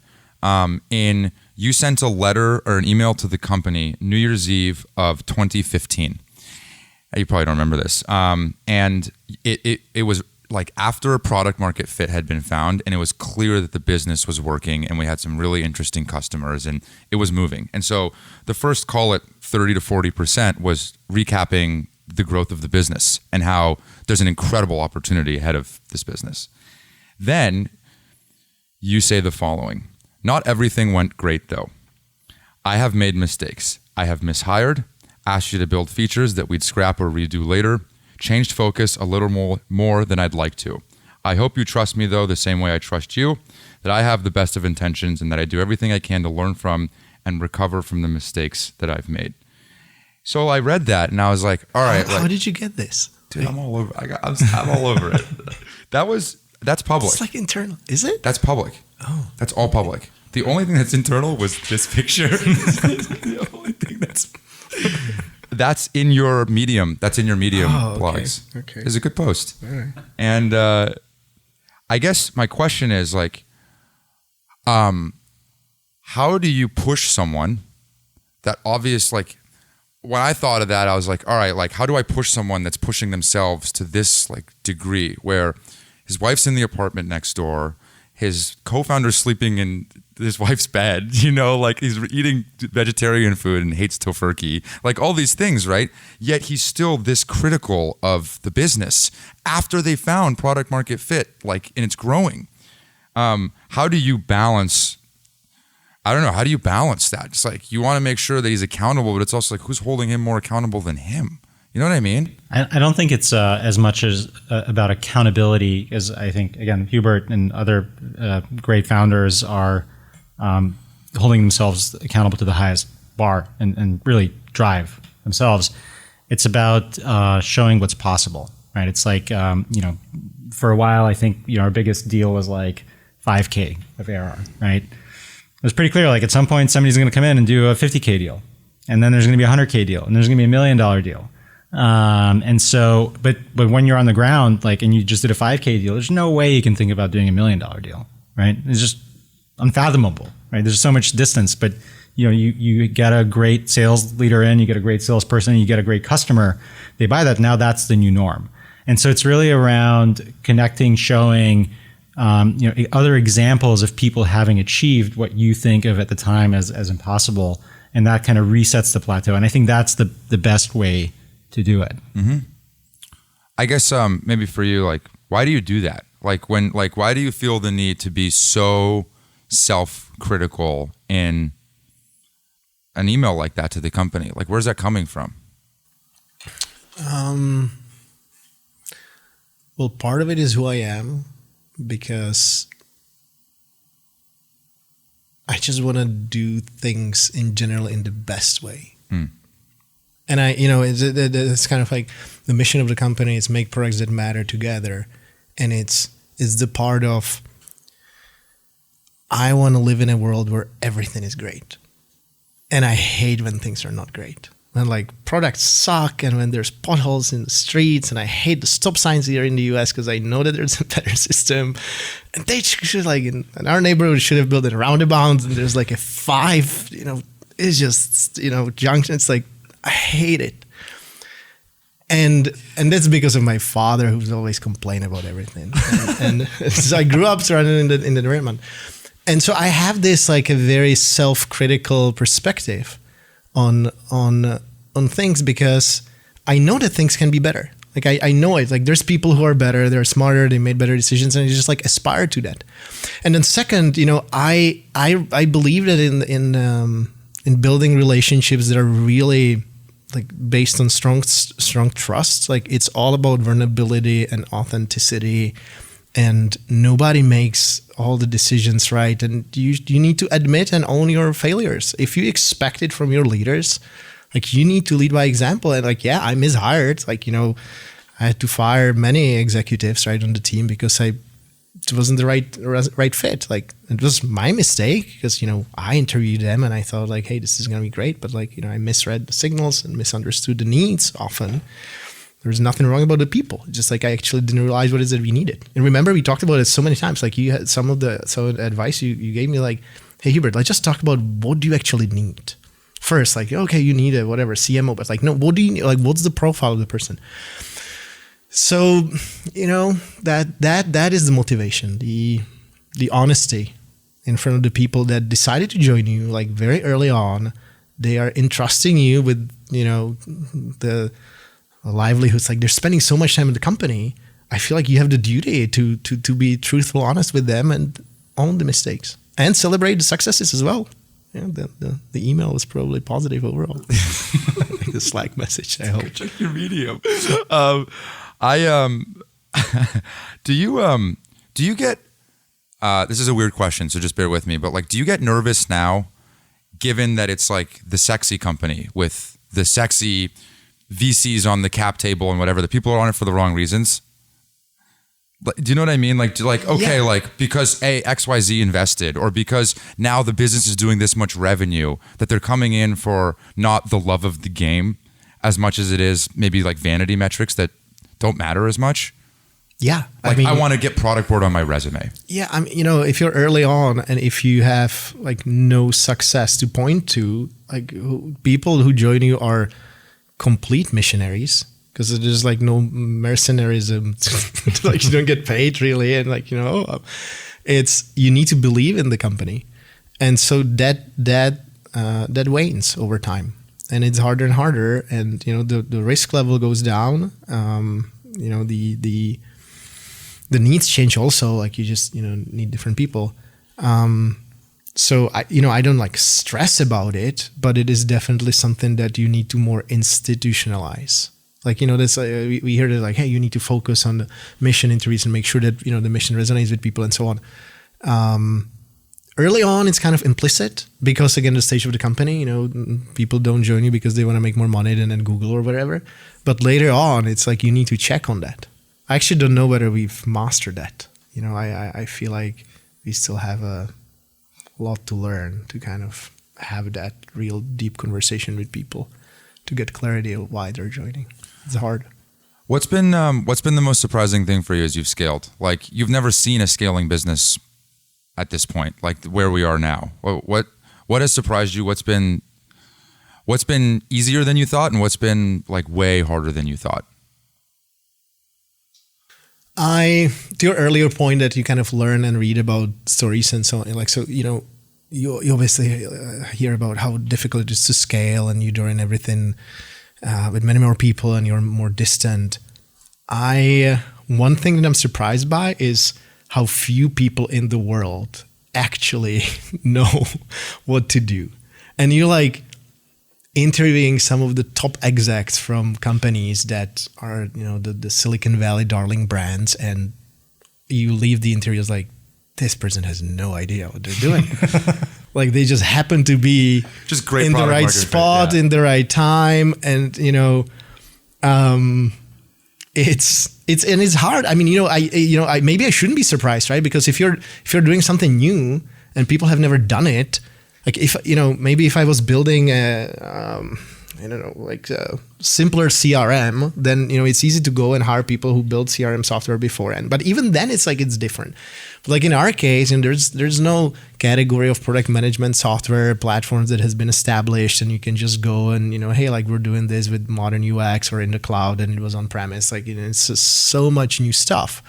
you sent a letter or an email to the company New Year's Eve of 2015. You probably don't remember this. And it was like after a product market fit had been found and it was clear that the business was working and we had some really interesting customers and it was moving. And so the first call at 30 to 40% was recapping the growth of the business and how there's an incredible opportunity ahead of this business. Then you say the following: not everything went great though. I have made mistakes. I have mishired, asked you to build features that we'd scrap or redo later, changed focus a little more than I'd like to. I hope you trust me though the same way I trust you, that I have the best of intentions and that I do everything I can to learn from and recover from the mistakes that I've made. So I read that and I was like, all right. How did you get this? Dude, I'm all over. I'm all over it. That was, That's public. It's like internal. Is it? That's public. Oh. That's all public. The only thing that's internal was this picture. The only thing that's in your Medium. That's in your Medium blogs. Okay. It's a good post. All right. And I guess my question is like, how do you push someone that like, when I thought of that, I was like, all right, like, how do I push someone that's pushing themselves to this like degree where his wife's in the apartment next door, his co-founder's sleeping in his wife's bed, like he's eating vegetarian food and hates tofurkey, like all these things, right? Yet he's still this critical of the business after they found product market fit, like, and it's growing. How do you balance? I don't know. How do you balance that? It's like you want to make sure that he's accountable, but it's also like who's holding him more accountable than him? You know what I mean? I don't think it's as much as about accountability as I think, again, Hubert and other great founders are holding themselves accountable to the highest bar and really drive themselves. It's about showing what's possible, right? It's like, for a while, I think, our biggest deal was like 5K of ARR, right? It was pretty clear, like at some point, somebody's going to come in and do a 50K deal. And then there's going to be a 100K deal. And there's going to be $1 million deal. And so, but when you're on the ground, like, and you just did a 5K deal, there's no way you can think about doing $1 million deal, right? It's just unfathomable, right? There's so much distance, but you get a great sales leader in, you get a great salesperson, you get a great customer, they buy that. Now that's the new norm. And so it's really around connecting, showing, other examples of people having achieved what you think of at the time as impossible. And that kind of resets the plateau. And I think that's the best way to do it. Mm-hmm. I guess maybe for you, like, why do you do that? Why do you feel the need to be so self-critical in an email like that to the company? Like, where's that coming from? Well, part of it is who I am, because I just want to do things in general in the best way. And it's kind of like the mission of the company is make products that matter together. And it's the part of, I want to live in a world where everything is great. And I hate when things are not great. When like products suck and when there's potholes in the streets, and I hate the stop signs here in the US because I know that there's a better system. And they should, like, in our neighborhood should have built a roundabout, and there's like a 5, it's just, junction. It's like, I hate it. And that's because of my father, who's always complained about everything. and so I grew up surrounded in the environment. And so I have this like a very self-critical perspective on things, because I know that things can be better. Like I know it. Like there's people who are better, they're smarter, they made better decisions, and I just like aspire to that. And then second, I believe that in building relationships that are really like based on strong trust. Like it's all about vulnerability and authenticity, and nobody makes all the decisions right. And you need to admit and own your failures. If you expect it from your leaders, like you need to lead by example. And like, yeah, I mishired. Like, I had to fire many executives right on the team because it wasn't the right fit. Like it was my mistake because, I interviewed them and I thought like, hey, this is going to be great. But like, I misread the signals and misunderstood the needs often. There's nothing wrong about the people. Just like I actually didn't realize what it is that we needed. And remember, we talked about it so many times. Like you had some of the advice you gave me, like, hey, Hubert, let's just talk about what do you actually need. First, like, okay, you need a whatever CMO, but like, no, what do you need? Like, what's the profile of the person? So, that is the motivation, the honesty in front of the people that decided to join you, like very early on. They are entrusting you with, the livelihoods. Like they're spending so much time in the company. I feel like you have the duty to be truthful, honest with them, and own the mistakes and celebrate the successes as well. Yeah, the email was probably positive overall. Like the Slack message, I hope. Check your Medium. Do you get, this is a weird question, so just bear with me, but like, do you get nervous now, given that it's like the sexy company with the sexy VCs on the cap table and whatever, the people are on it for the wrong reasons? Do you know what I mean? Okay, Yeah. like because XYZ invested, or because now the business is doing this much revenue, that they're coming in for not the love of the game as much as it is maybe like vanity metrics that don't matter as much. Yeah. Like I want to get Productboard on my resume. Yeah, I mean, if you're early on and if you have like no success to point to, like people who join you are complete missionaries, because there's like no mercenarism. Like you don't get paid really, and like it's you need to believe in the company, and so that wanes over time, and it's harder and harder, and the risk level goes down. The needs change also, like you just need different people. So I don't like stress about it, but it is definitely something that you need to more institutionalize. Like that's we hear that, like, hey, you need to focus on the mission interviews and make sure that the mission resonates with people and so on. Early on, it's kind of implicit because again, the stage of the company, people don't join you because they want to make more money than at Google or whatever. But later on, it's like you need to check on that. I actually don't know whether we've mastered that. I feel like we still have a lot to learn to kind of have that real deep conversation with people to get clarity of why they're joining. It's hard. What's been the most surprising thing for you as you've scaled? Like you've never seen a scaling business at this point, like where we are now. What has surprised you? What's been easier than you thought, and what's been like way harder than you thought? To your earlier point that you kind of learn and read about stories and so on, like, so, you obviously hear about how difficult it is to scale and you're doing everything with many more people and you're more distant. One thing that I'm surprised by is how few people in the world actually know what to do. And you're like interviewing some of the top execs from companies that are, the Silicon Valley darling brands, and you leave the interviews like, this person has no idea what they're doing. Like they just happen to be just great in the right spot, in the right time, and it's hard. I mean, I maybe I shouldn't be surprised, right? Because if you're doing something new and people have never done it. Like if maybe if I was building a simpler CRM, then it's easy to go and hire people who build CRM software beforehand. But even then, it's like it's different. But like in our case, there's no category of product management software platforms that has been established, and you can just go and hey, like we're doing this with modern UX or in the cloud, and it was on premise. Like it's just so much new stuff.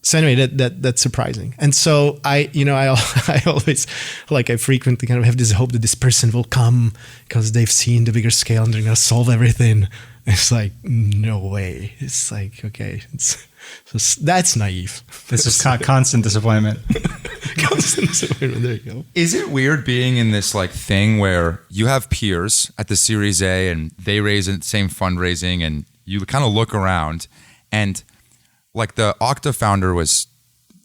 So anyway, that's surprising. And so I always, like I frequently kind of have this hope that this person will come because they've seen the bigger scale and they're going to solve everything. It's like, no way. It's like, okay, that's naive. This is constant disappointment. Constant disappointment, there you go. Is it weird being in this like thing where you have peers at the Series A and they raise the same fundraising and you kind of look around and like the Okta founder was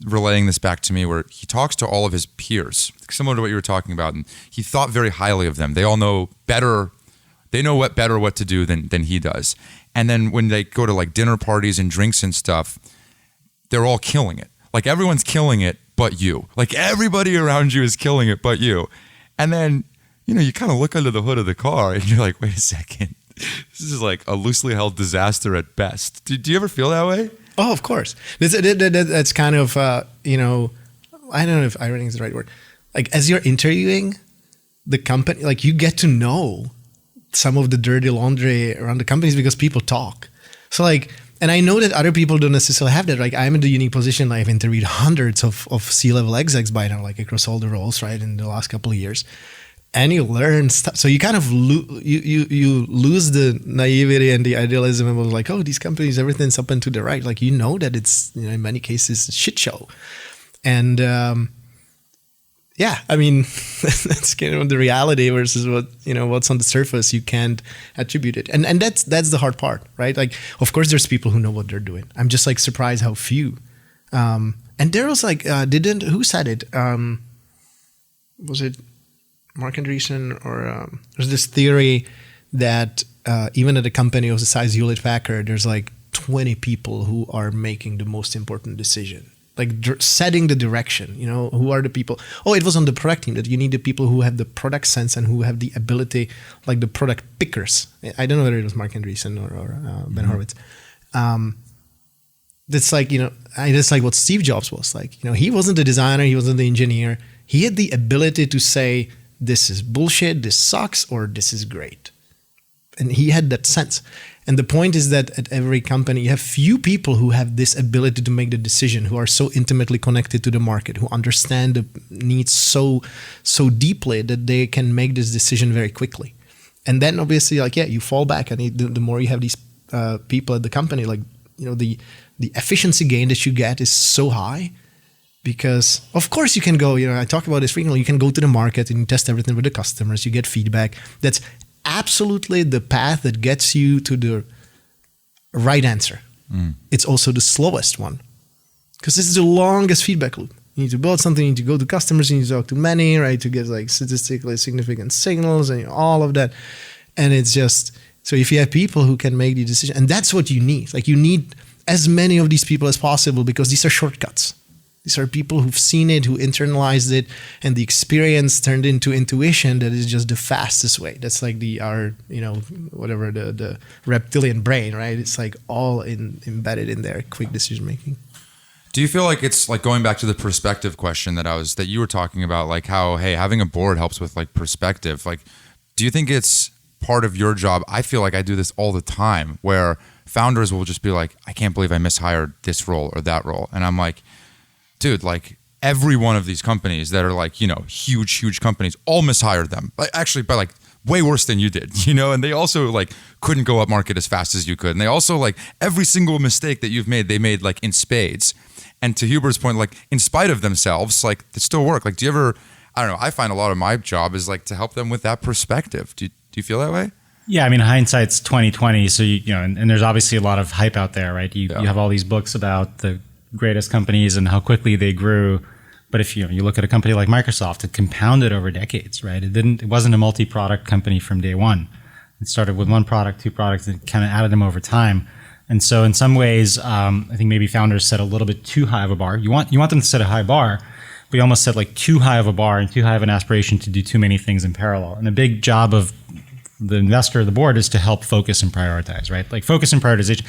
relaying this back to me where he talks to all of his peers, similar to what you were talking about. And he thought very highly of them. They all know better. They know what to do than he does. And then when they go to like dinner parties and drinks and stuff, they're all killing it. Like everyone's killing it, but you. Like everybody around you is killing it, but you. And then, you kind of look under the hood of the car and you're like, wait a second. This is like a loosely held disaster at best. Do you ever feel that way? Oh, of course. That's kind of, I don't know if irony is the right word. Like as you're interviewing the company, like you get to know some of the dirty laundry around the companies because people talk. So like, and I know that other people don't necessarily have that. Like I'm in the unique position. I've interviewed hundreds of C-level execs by now, like across all the roles, right, in the last couple of years. And you learn stuff. So you kind of you lose the naivety and the idealism of like, oh, these companies, everything's up and to the right. Like that it's in many cases a shit show. And yeah, I mean that's kind of the reality versus what what's on the surface. You can't attribute it, and that's the hard part, right? Like of course there's people who know what they're doing. I'm just like surprised how few. And there was like who said it? Was it Mark Andreessen or there's this theory that even at a company of the size Hewlett Packard, there's like 20 people who are making the most important decision, like setting the direction. Who are the people? Oh, it was on the product team that you need the people who have the product sense and who have the ability, like the product pickers. I don't know whether it was Mark Andreessen or Ben Horowitz. That's like, that's like what Steve Jobs was like. He wasn't the designer, he wasn't the engineer. He had the ability to say, this is bullshit, this sucks, or this is great. And he had that sense. And the point is that at every company, you have few people who have this ability to make the decision, who are so intimately connected to the market, who understand the needs so deeply that they can make this decision very quickly. And then obviously, you fall back, and the more you have these people at the company, the efficiency gain that you get is so high, because of course you can go, I talk about this frequently, you can go to the market and you test everything with the customers, you get feedback. That's absolutely the path that gets you to the right answer. It's also the slowest one, because this is the longest feedback loop. You need to build something, you need to go to customers, you need to talk to many, right, to get like statistically significant signals and all of that. And it's just, so if you have people who can make the decision, and that's what you need. Like, you need as many of these people as possible, because these are shortcuts. These are people who've seen it, who internalized it, and the experience turned into intuition. That is just the fastest way. That's like the reptilian brain, right? It's like all embedded in there, quick decision making. Do you feel like it's like, going back to the perspective question that you were talking about, like how, hey, having a board helps with like perspective. Like, do you think it's part of your job? I feel like I do this all the time, where founders will just be like, I can't believe I mishired this role or that role. And I'm like, dude, like every one of these companies that are like, huge companies, all mishired them. Like, actually, by like way worse than you did, and they also like couldn't go up market as fast as you could. And they also, like, every single mistake that you've made, they made like in spades. And to Hubert's point, like in spite of themselves, like they still work. Like, do you ever, I don't know, I find a lot of my job is like to help them with that perspective. Do you feel that way? Yeah, I mean, hindsight's 20/20. So and there's obviously a lot of hype out there, right? You have all these books about the greatest companies and how quickly they grew. But if you look at a company like Microsoft, it compounded over decades, right? It wasn't a multi-product company from day one. It started with one product, two products, and kind of added them over time. And so in some ways, I think maybe founders set a little bit too high of a bar. You want them to set a high bar, but you almost set like too high of a bar and too high of an aspiration to do too many things in parallel. And a big job of the investor, the board, is to help focus and prioritize, right? Like, focus and prioritization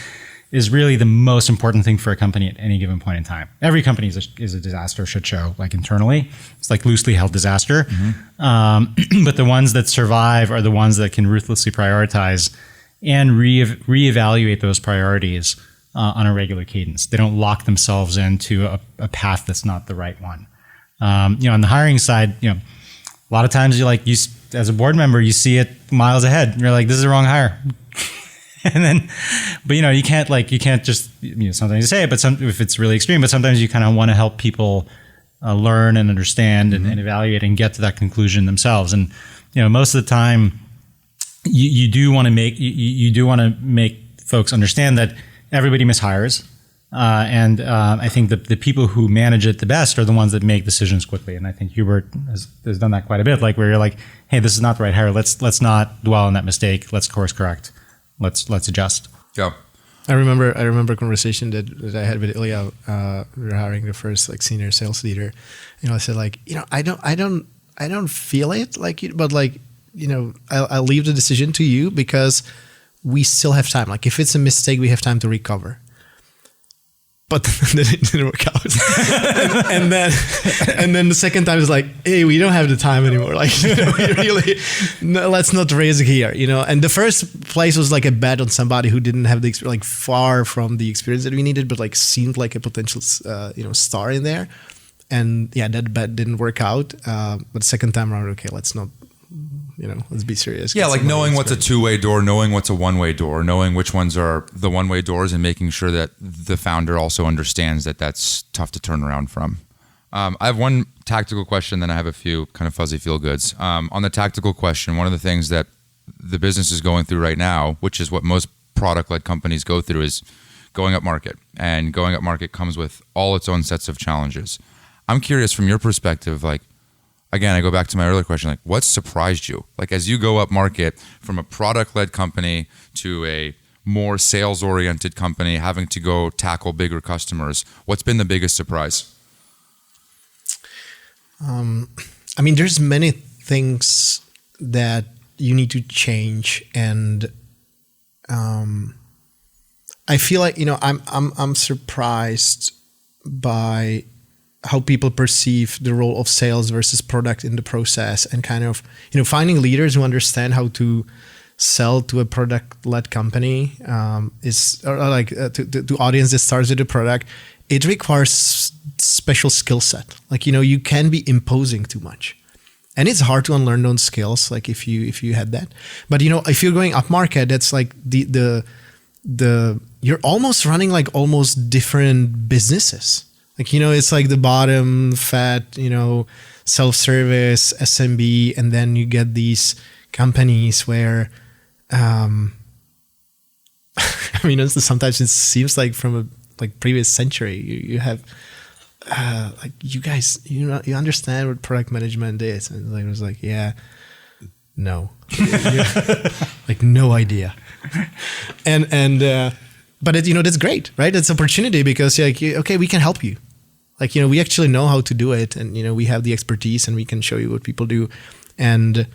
is really the most important thing for a company at any given point in time. Every company is a disaster shit show, like internally. It's like loosely held disaster. Mm-hmm. But the ones that survive are the ones that can ruthlessly prioritize and reevaluate those priorities on a regular cadence. They don't lock themselves into a path that's not the right one. On the hiring side, a lot of times as a board member, you see it miles ahead. And you're like, this is the wrong hire. And then, but you can't just, sometimes you say it, but if it's really extreme, but sometimes you kind of want to help people learn and understand and evaluate and get to that conclusion themselves. And, most of the time you do want to make folks understand that everybody mishires. And I think the people who manage it the best are the ones that make decisions quickly. And I think Hubert has done that quite a bit, like where you're like, hey, this is not the right hire. Let's not dwell on that mistake. Let's course correct. Let's adjust. Yeah. I remember a conversation that I had with Ilya. We were hiring the first like senior sales leader. I said like, I don't feel it like it, but like, I'll leave the decision to you because we still have time. Like, if it's a mistake, we have time to recover. But then it didn't work out. and then the second time is like, hey, we don't have the time anymore. Like, let's not raise it here, And the first place was like a bet on somebody who didn't have the experience, like far from the experience that we needed, but like seemed like a potential, star in there. And yeah, that bet didn't work out. But the second time around, okay, let's not. Let's be serious. Yeah, like knowing what's a two-way door, knowing what's a one-way door, knowing which ones are the one-way doors, and making sure that the founder also understands that that's tough to turn around from. I have one tactical question, then I have a few kind of fuzzy feel-goods. On the tactical question, one of the things that the business is going through right now, which is what most product-led companies go through, is going up market. And going up market comes with all its own sets of challenges. I'm curious from your perspective, like, again, I go back to my earlier question, like, what surprised you? Like, as you go up market from a product-led company to a more sales-oriented company having to go tackle bigger customers? What's been the biggest surprise? I mean, there's many things that you need to change, and I feel like, I'm surprised by how people perceive the role of sales versus product in the process, and kind of, finding leaders who understand how to sell to a product-led company to audience that starts with a product. It requires special skill set. Like, you can be imposing too much, and it's hard to unlearn those skills. Like if you had that, but if you're going upmarket, that's like the you're almost running like almost different businesses. Like, it's like the bottom fat, self-service SMB, and then you get these companies where, I mean, sometimes it seems like from a previous century, you have, like, you guys, you understand what product management is, and it was like, yeah, no, like no idea, but that's great, right? It's opportunity because like, okay, we can help you. Like, we actually know how to do it, and, we have the expertise, and we can show you what people do. And,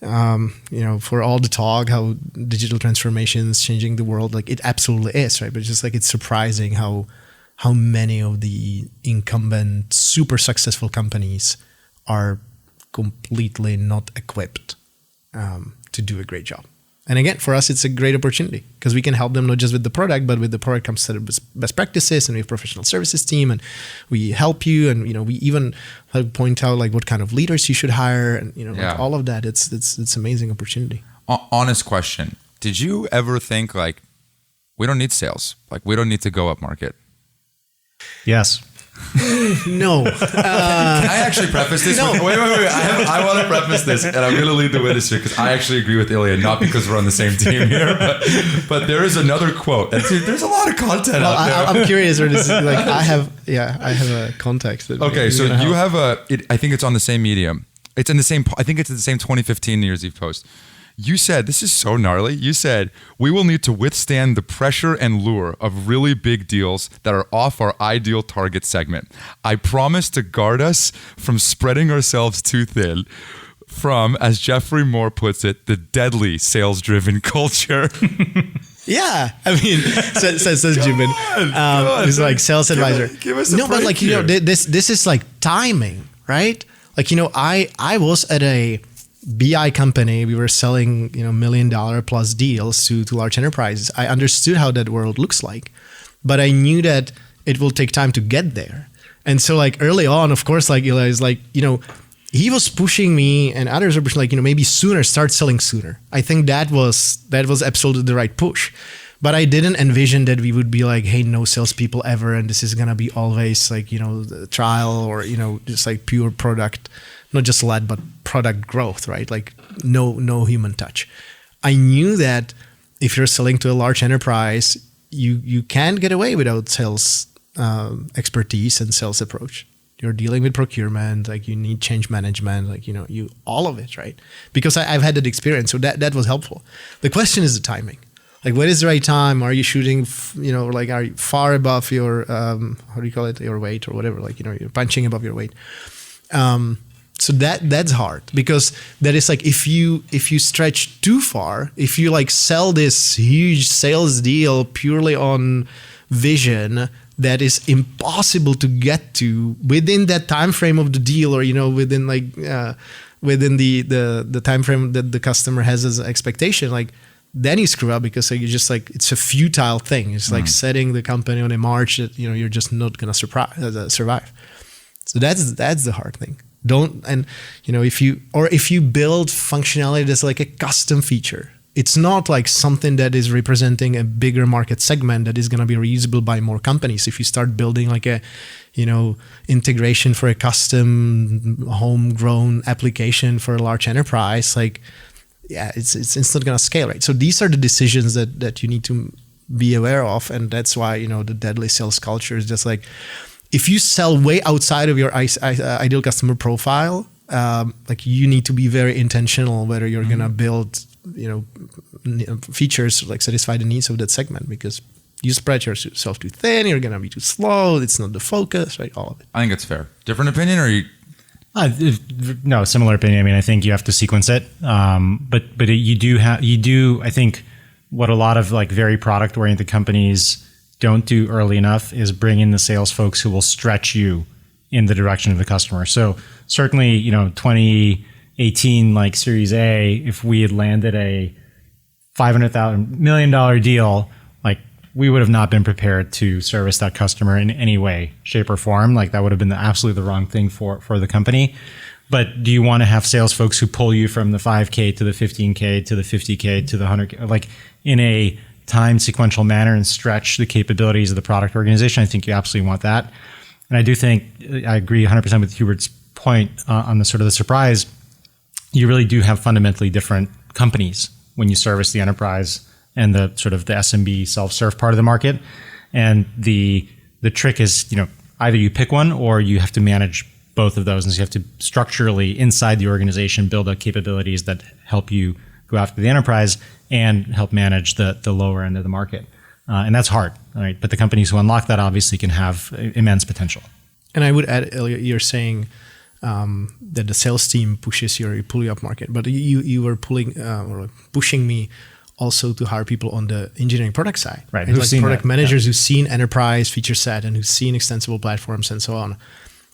for all the talk, how digital transformation is changing the world, like it absolutely is, right? But it's just like, it's surprising how many of the incumbent super successful companies are completely not equipped to do a great job. And again, for us, it's a great opportunity because we can help them not just with the product, but with the product comes set of best practices, and we have professional services team, and we help you, and we even point out like what kind of leaders you should hire, and like all of that. It's amazing opportunity. Honest question: did you ever think like, we don't need sales, like we don't need to go up market? Yes. No. Can I actually preface this? No. Wait. I want to preface this, and I'm going to lead the witness here because I actually agree with Ilya, not because we're on the same team here, but there is another quote. And dude, there's a lot of content out there. I'm curious where this is. Like, I have a context. Okay, so you have I think it's on the same medium. It's in the same. I think it's in the same 2015 New Year's Eve post. You said, this is so gnarly. You said, we will need to withstand the pressure and lure of really big deals that are off our ideal target segment. I promise to guard us from spreading ourselves too thin from, as Jeffrey Moore puts it, the deadly sales-driven culture. Yeah, I mean, says Joubin. He's like sales advisor. Give us a break, but like, here. this is like timing, right? Like, I was at a BI company. We were selling, $1 million plus deals to large enterprises. I understood how that world looks like, but I knew that it will take time to get there. And so like early on, of course, like Ilya is like, he was pushing me, and others were pushing, like, maybe sooner, start selling sooner. I think that was absolutely the right push. But I didn't envision that we would be like, hey, no salespeople ever, and this is gonna be always like, the trial, or just like pure product, not just led, but product growth, right? Like no human touch. I knew that if you're selling to a large enterprise, you can't get away without sales expertise and sales approach. You're dealing with procurement, like you need change management, like you all of it, right? Because I've had that experience, so that was helpful. The question is the timing. Like, what is the right time? Are you shooting, like, are you far above your, how do you call it, your weight or whatever? Like, you're punching above your weight. So that's hard, because that is like, if you stretch too far, if you like sell this huge sales deal purely on vision that is impossible to get to within that time frame of the deal, or within like within the time frame that the customer has as an expectation, like, then you screw up, because you just like, it's a futile thing. It's like setting the company on a march that you're just not gonna survive. So that's the hard thing. If you build functionality that's like a custom feature, it's not like something that is representing a bigger market segment that is going to be reusable by more companies. If you start building like a, integration for a custom homegrown application for a large enterprise, like, yeah, it's not going to scale, right? So these are the decisions that you need to be aware of. And that's why, the deadly sales culture is just like, if you sell way outside of your ideal customer profile, like, you need to be very intentional whether you're going to build features like satisfy the needs of that segment, because you spread yourself too thin, you're gonna be too slow. It's not the focus, right? All of it. I think it's fair. Different opinion, or you? No, similar opinion. I mean, I think you have to sequence it, but you do. I think what a lot of like very product oriented companies don't do early enough is bring in the sales folks who will stretch you in the direction of the customer. So certainly, 2018 like Series A, if we had landed a $500,000 million deal, like we would have not been prepared to service that customer in any way, shape, or form. Like that would have been absolutely the wrong thing for the company. But do you want to have sales folks who pull you from the 5K to the 15K to the 50K to the 100K, like in a time sequential manner, and stretch the capabilities of the product organization? I think you absolutely want that. And I do think I agree 100% with Hubert's point on the sort of the surprise. You really do have fundamentally different companies when you service the enterprise and the sort of the SMB self-serve part of the market. And the trick is, either you pick one or you have to manage both of those. And so you have to structurally inside the organization build up capabilities that help you go after the enterprise and help manage the lower end of the market. And that's hard, right? But the companies who unlock that obviously can have immense potential. And I would add, Ilya, you're saying that the sales team pushes you up market, but you were or pushing me also to hire people on the engineering product side, right? Like product managers who've seen enterprise feature set and who've seen extensible platforms and so on,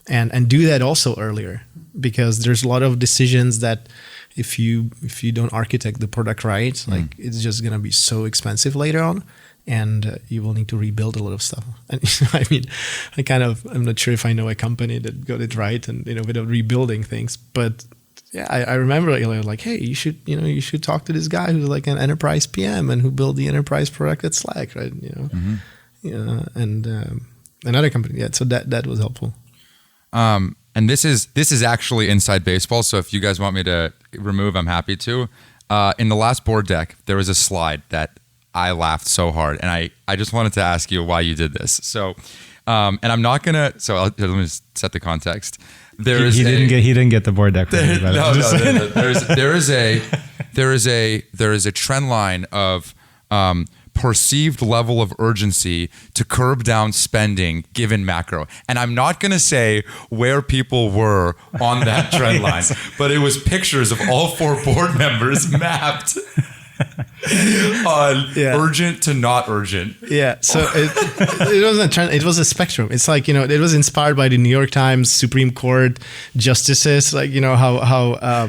and do that also earlier, because there's a lot of decisions that if you don't architect the product right, like it's just gonna be so expensive later on. And you will need to rebuild a lot of stuff. And I mean, I'm not sure if I know a company that got it right and without rebuilding things. But yeah, I remember like, hey, you should talk to this guy who's like an enterprise PM and who built the enterprise product at Slack, right? And another company. Yeah, so that was helpful. And this is actually inside baseball. So if you guys want me to remove, I'm happy to. In the last board deck, there was a slide that I laughed so hard, and I just wanted to ask you why you did this. So, and I'm not gonna. So let me just set the context. He didn't get the board deck. There is a trend line of perceived level of urgency to curb down spending given macro. And I'm not going to say where people were on that trend line, but it was pictures of all 4 board members mapped on urgent to not urgent. Yeah, so it wasn't a trend, it was a spectrum. It's like, it was inspired by the New York Times Supreme Court justices, like, how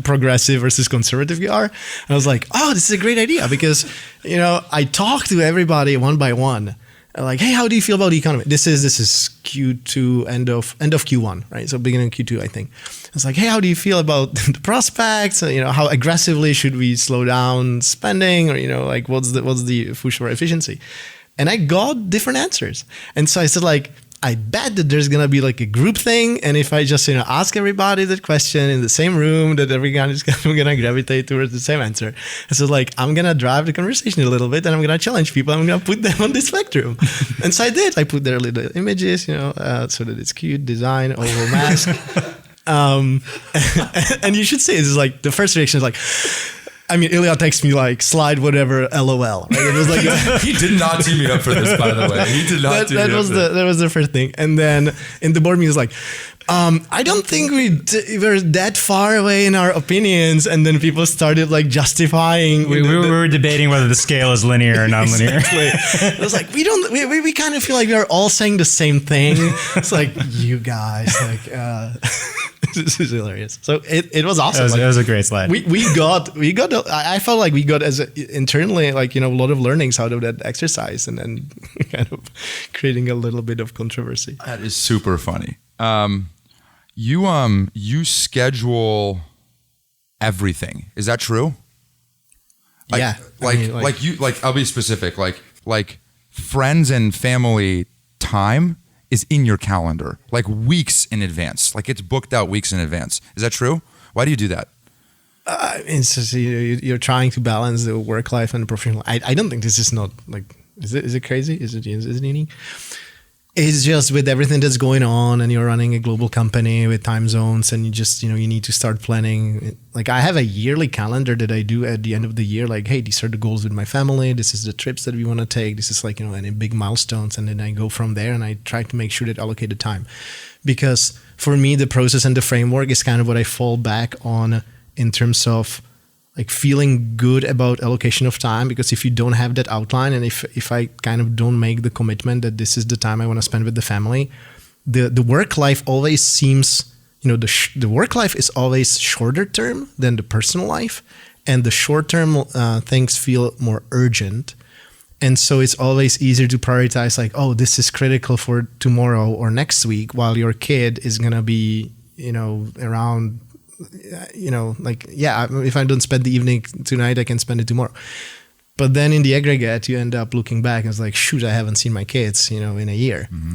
progressive versus conservative you are. And I was like, oh, this is a great idea, because, I talked to everybody one by one. Like, hey, how do you feel about the economy? This is Q2, end of Q1, right? So beginning of Q2, I think. It's like, hey, how do you feel about the prospects? How aggressively should we slow down spending? Or, like, what's the push for efficiency? And I got different answers. And so I said, like, I bet that there's going to be like a group thing. And if I just, ask everybody that question in the same room, that everyone is going to gravitate towards the same answer. And so like, I'm going to drive the conversation a little bit and I'm going to challenge people. I'm going to put them on the spectrum. And so I did. I put their little images, so that it's cute, design, oval mask. And you should say, this is like, the first reaction is like, Ilya texts me like, slide whatever, LOL. Right? It was like he did not tee me up for this, by the way. He did not tee me up for this. That was the first thing. And then in the board meeting, it was like, I don't think we're that far away in our opinions. And then people started like justifying. We were debating whether the scale is linear or nonlinear. Exactly. It was like, we kind of feel like we are all saying the same thing. It's like, you guys, like, this is hilarious. So it was awesome. It was a great slide. We got. I felt like we got internally, like, a lot of learnings out of that exercise, and then kind of creating a little bit of controversy. That is super funny. You schedule everything. Is that true? Like, yeah. I'll be specific. Like friends and family time is in your calendar, like weeks in advance. Like it's booked out weeks in advance. Is that true? Why do you do that? It's just, you're trying to balance the work life and the professional. I don't think this is not like, is it crazy? Is it unique? It's just with everything that's going on, and you're running a global company with time zones, and you just, you need to start planning. Like, I have a yearly calendar that I do at the end of the year. Like, hey, these are the goals with my family. This is the trips that we want to take. This is like, any big milestones. And then I go from there, and I try to make sure that I allocate the time. Because for me, the process and the framework is kind of what I fall back on in terms of like feeling good about allocation of time. Because if you don't have that outline, and if I kind of don't make the commitment that this is the time I want to spend with the family, the work life always seems, the work life is always shorter term than the personal life, and the short term things feel more urgent. And so it's always easier to prioritize like, oh, this is critical for tomorrow or next week, while your kid is going to be, around, if I don't spend the evening tonight, I can spend it tomorrow. But then in the aggregate, you end up looking back and it's like, shoot, I haven't seen my kids, in a year. Mm-hmm.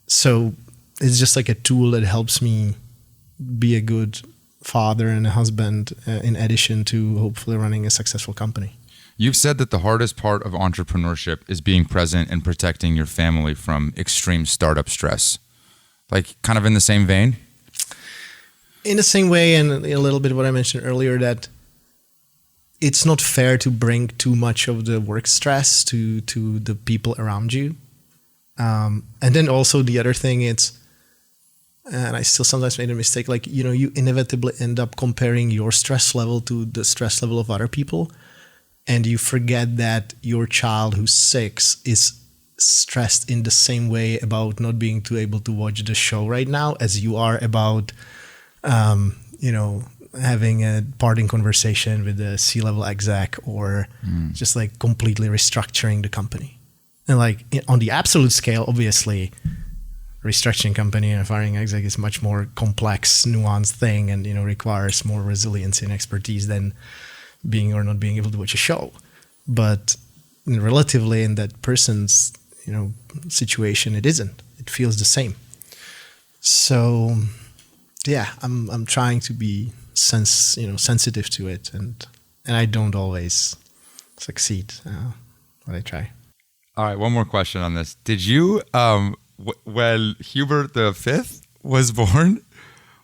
So it's just like a tool that helps me be a good father and a husband, in addition to hopefully running a successful company. You've said that the hardest part of entrepreneurship is being present and protecting your family from extreme startup stress. Like, kind of in the same vein? In the same way, and a little bit what I mentioned earlier, that it's not fair to bring too much of the work stress to the people around you. And then also the other thing is, and I still sometimes made a mistake, like, you inevitably end up comparing your stress level to the stress level of other people. And you forget that your child who's 6 is stressed in the same way about not being too able to watch the show right now as you are about, having a parting conversation with a C-level exec, or just like completely restructuring the company. And like on the absolute scale, obviously, restructuring company and firing exec is much more complex, nuanced thing, and requires more resilience and expertise than being or not being able to watch a show. But relatively in that person's situation, it isn't. It feels the same. So yeah, I'm trying to be sensitive to it, and I don't always succeed, but I try. All right, one more question on this. Did you, when Hubert V was born,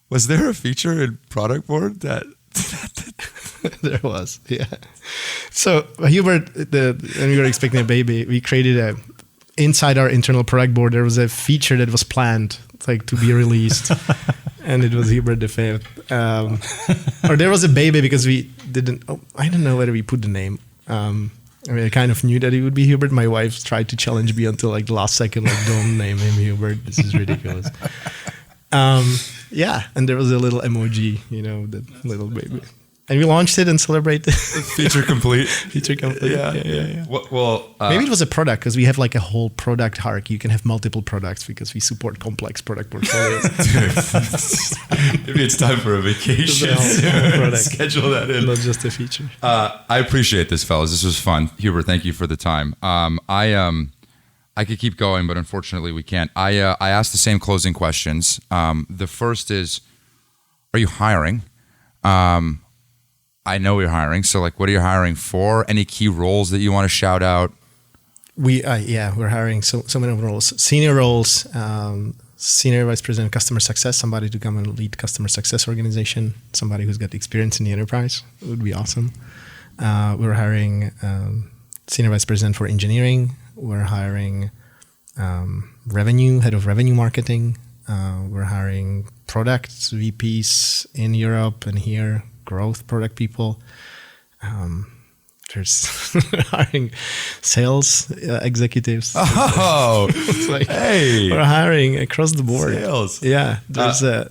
was there a feature in Productboard that There was, yeah. So Hubert, when we were expecting a baby, we created inside our internal Productboard, there was a feature that was planned, like, to be released, and it was Hubert V. Or there was a baby because we didn't. I don't know whether we put the name. I kind of knew that it would be Hubert. My wife tried to challenge me until like the last second, like, don't name him Hubert. This is ridiculous. Yeah, and there was a little emoji, that little baby. And we launched it and celebrated. Feature complete. Feature complete. Yeah. Well, maybe it was a product, because we have like a whole product hierarchy. You can have multiple products because we support complex product portfolios. Maybe it's time for a vacation. Schedule that in. Not just a feature. I appreciate this, fellas. This was fun. Hubert, thank you for the time. I could keep going, but unfortunately we can't. I asked the same closing questions. The first is, are you hiring? I know you're hiring. So, like, what are you hiring for? Any key roles that you want to shout out? We're hiring so many roles. Senior roles, Senior Vice President of Customer Success, somebody to come and lead customer success organization, somebody who's got experience in the enterprise. It would be awesome. We're hiring Senior Vice President for Engineering. We're hiring revenue, head of revenue marketing. We're hiring products, VPs in Europe and here, growth product people. There's hiring sales executives. Oh, like, hey, we're hiring across the board. Sales. Yeah, there's a.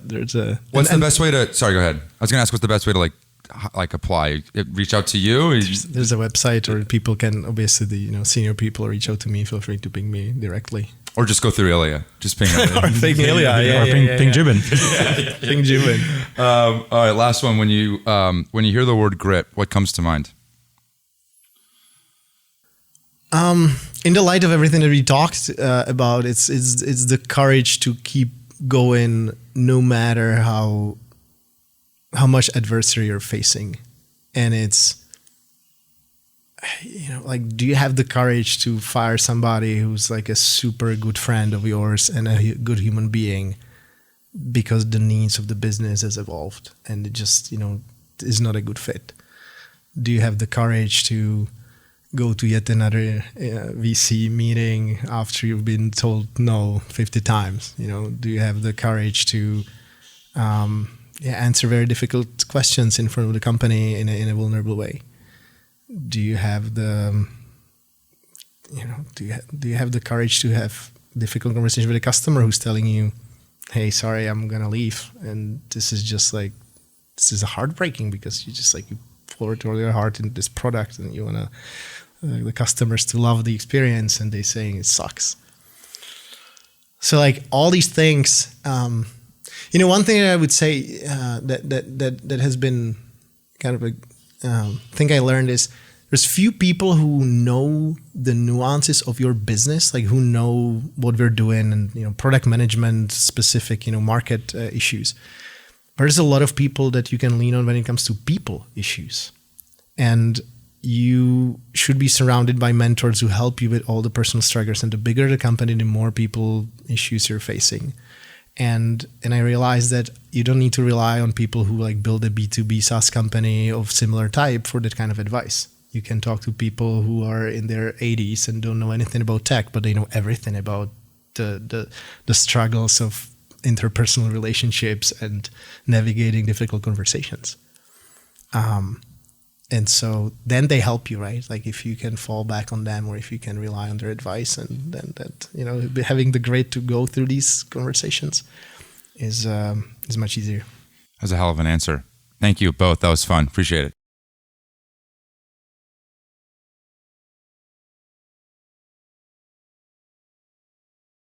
What's the best way to? Sorry, go ahead. I was going to ask what's the best way to like apply. Reach out to you. There's a website, or people can, obviously, the senior people reach out to me. Feel free to ping me directly. Or just go through Ilya. Just ping Ilya. Or ping Ilya. Ping Joubin. Ping Joubin. All right, last one. When you hear the word grit, what comes to mind? In the light of everything that we talked about, it's the courage to keep going no matter how much adversity you're facing, and it's like, do you have the courage to fire somebody who's like a super good friend of yours and a good human being because the needs of the business has evolved and it just, is not a good fit? Do you have the courage to go to yet another VC meeting after you've been told no 50 times? Do you have the courage to answer very difficult questions in front of the company in a vulnerable way? Do you have the do you have the courage to have difficult conversation with a customer who's telling you, hey, sorry, I'm gonna leave, and this is heartbreaking because you just you poured all your heart into this product and you wanna the customers to love the experience, and they're saying it sucks. So all these things, one thing I would say that has been kind of a thing I learned is there's few people who know the nuances of your business, who know what we're doing and product management specific market issues. But there's a lot of people that you can lean on when it comes to people issues, and you should be surrounded by mentors who help you with all the personal struggles. And the bigger the company, the more people issues you're facing. And I realized that you don't need to rely on people who build a B2B SaaS company of similar type for that kind of advice. You can talk to people who are in their 80s and don't know anything about tech, but they know everything about the struggles of interpersonal relationships and navigating difficult conversations. And so then they help you, right? If you can fall back on them or if you can rely on their advice, and then that, having the grit to go through these conversations is much easier. That's a hell of an answer. Thank you both. That was fun. Appreciate it.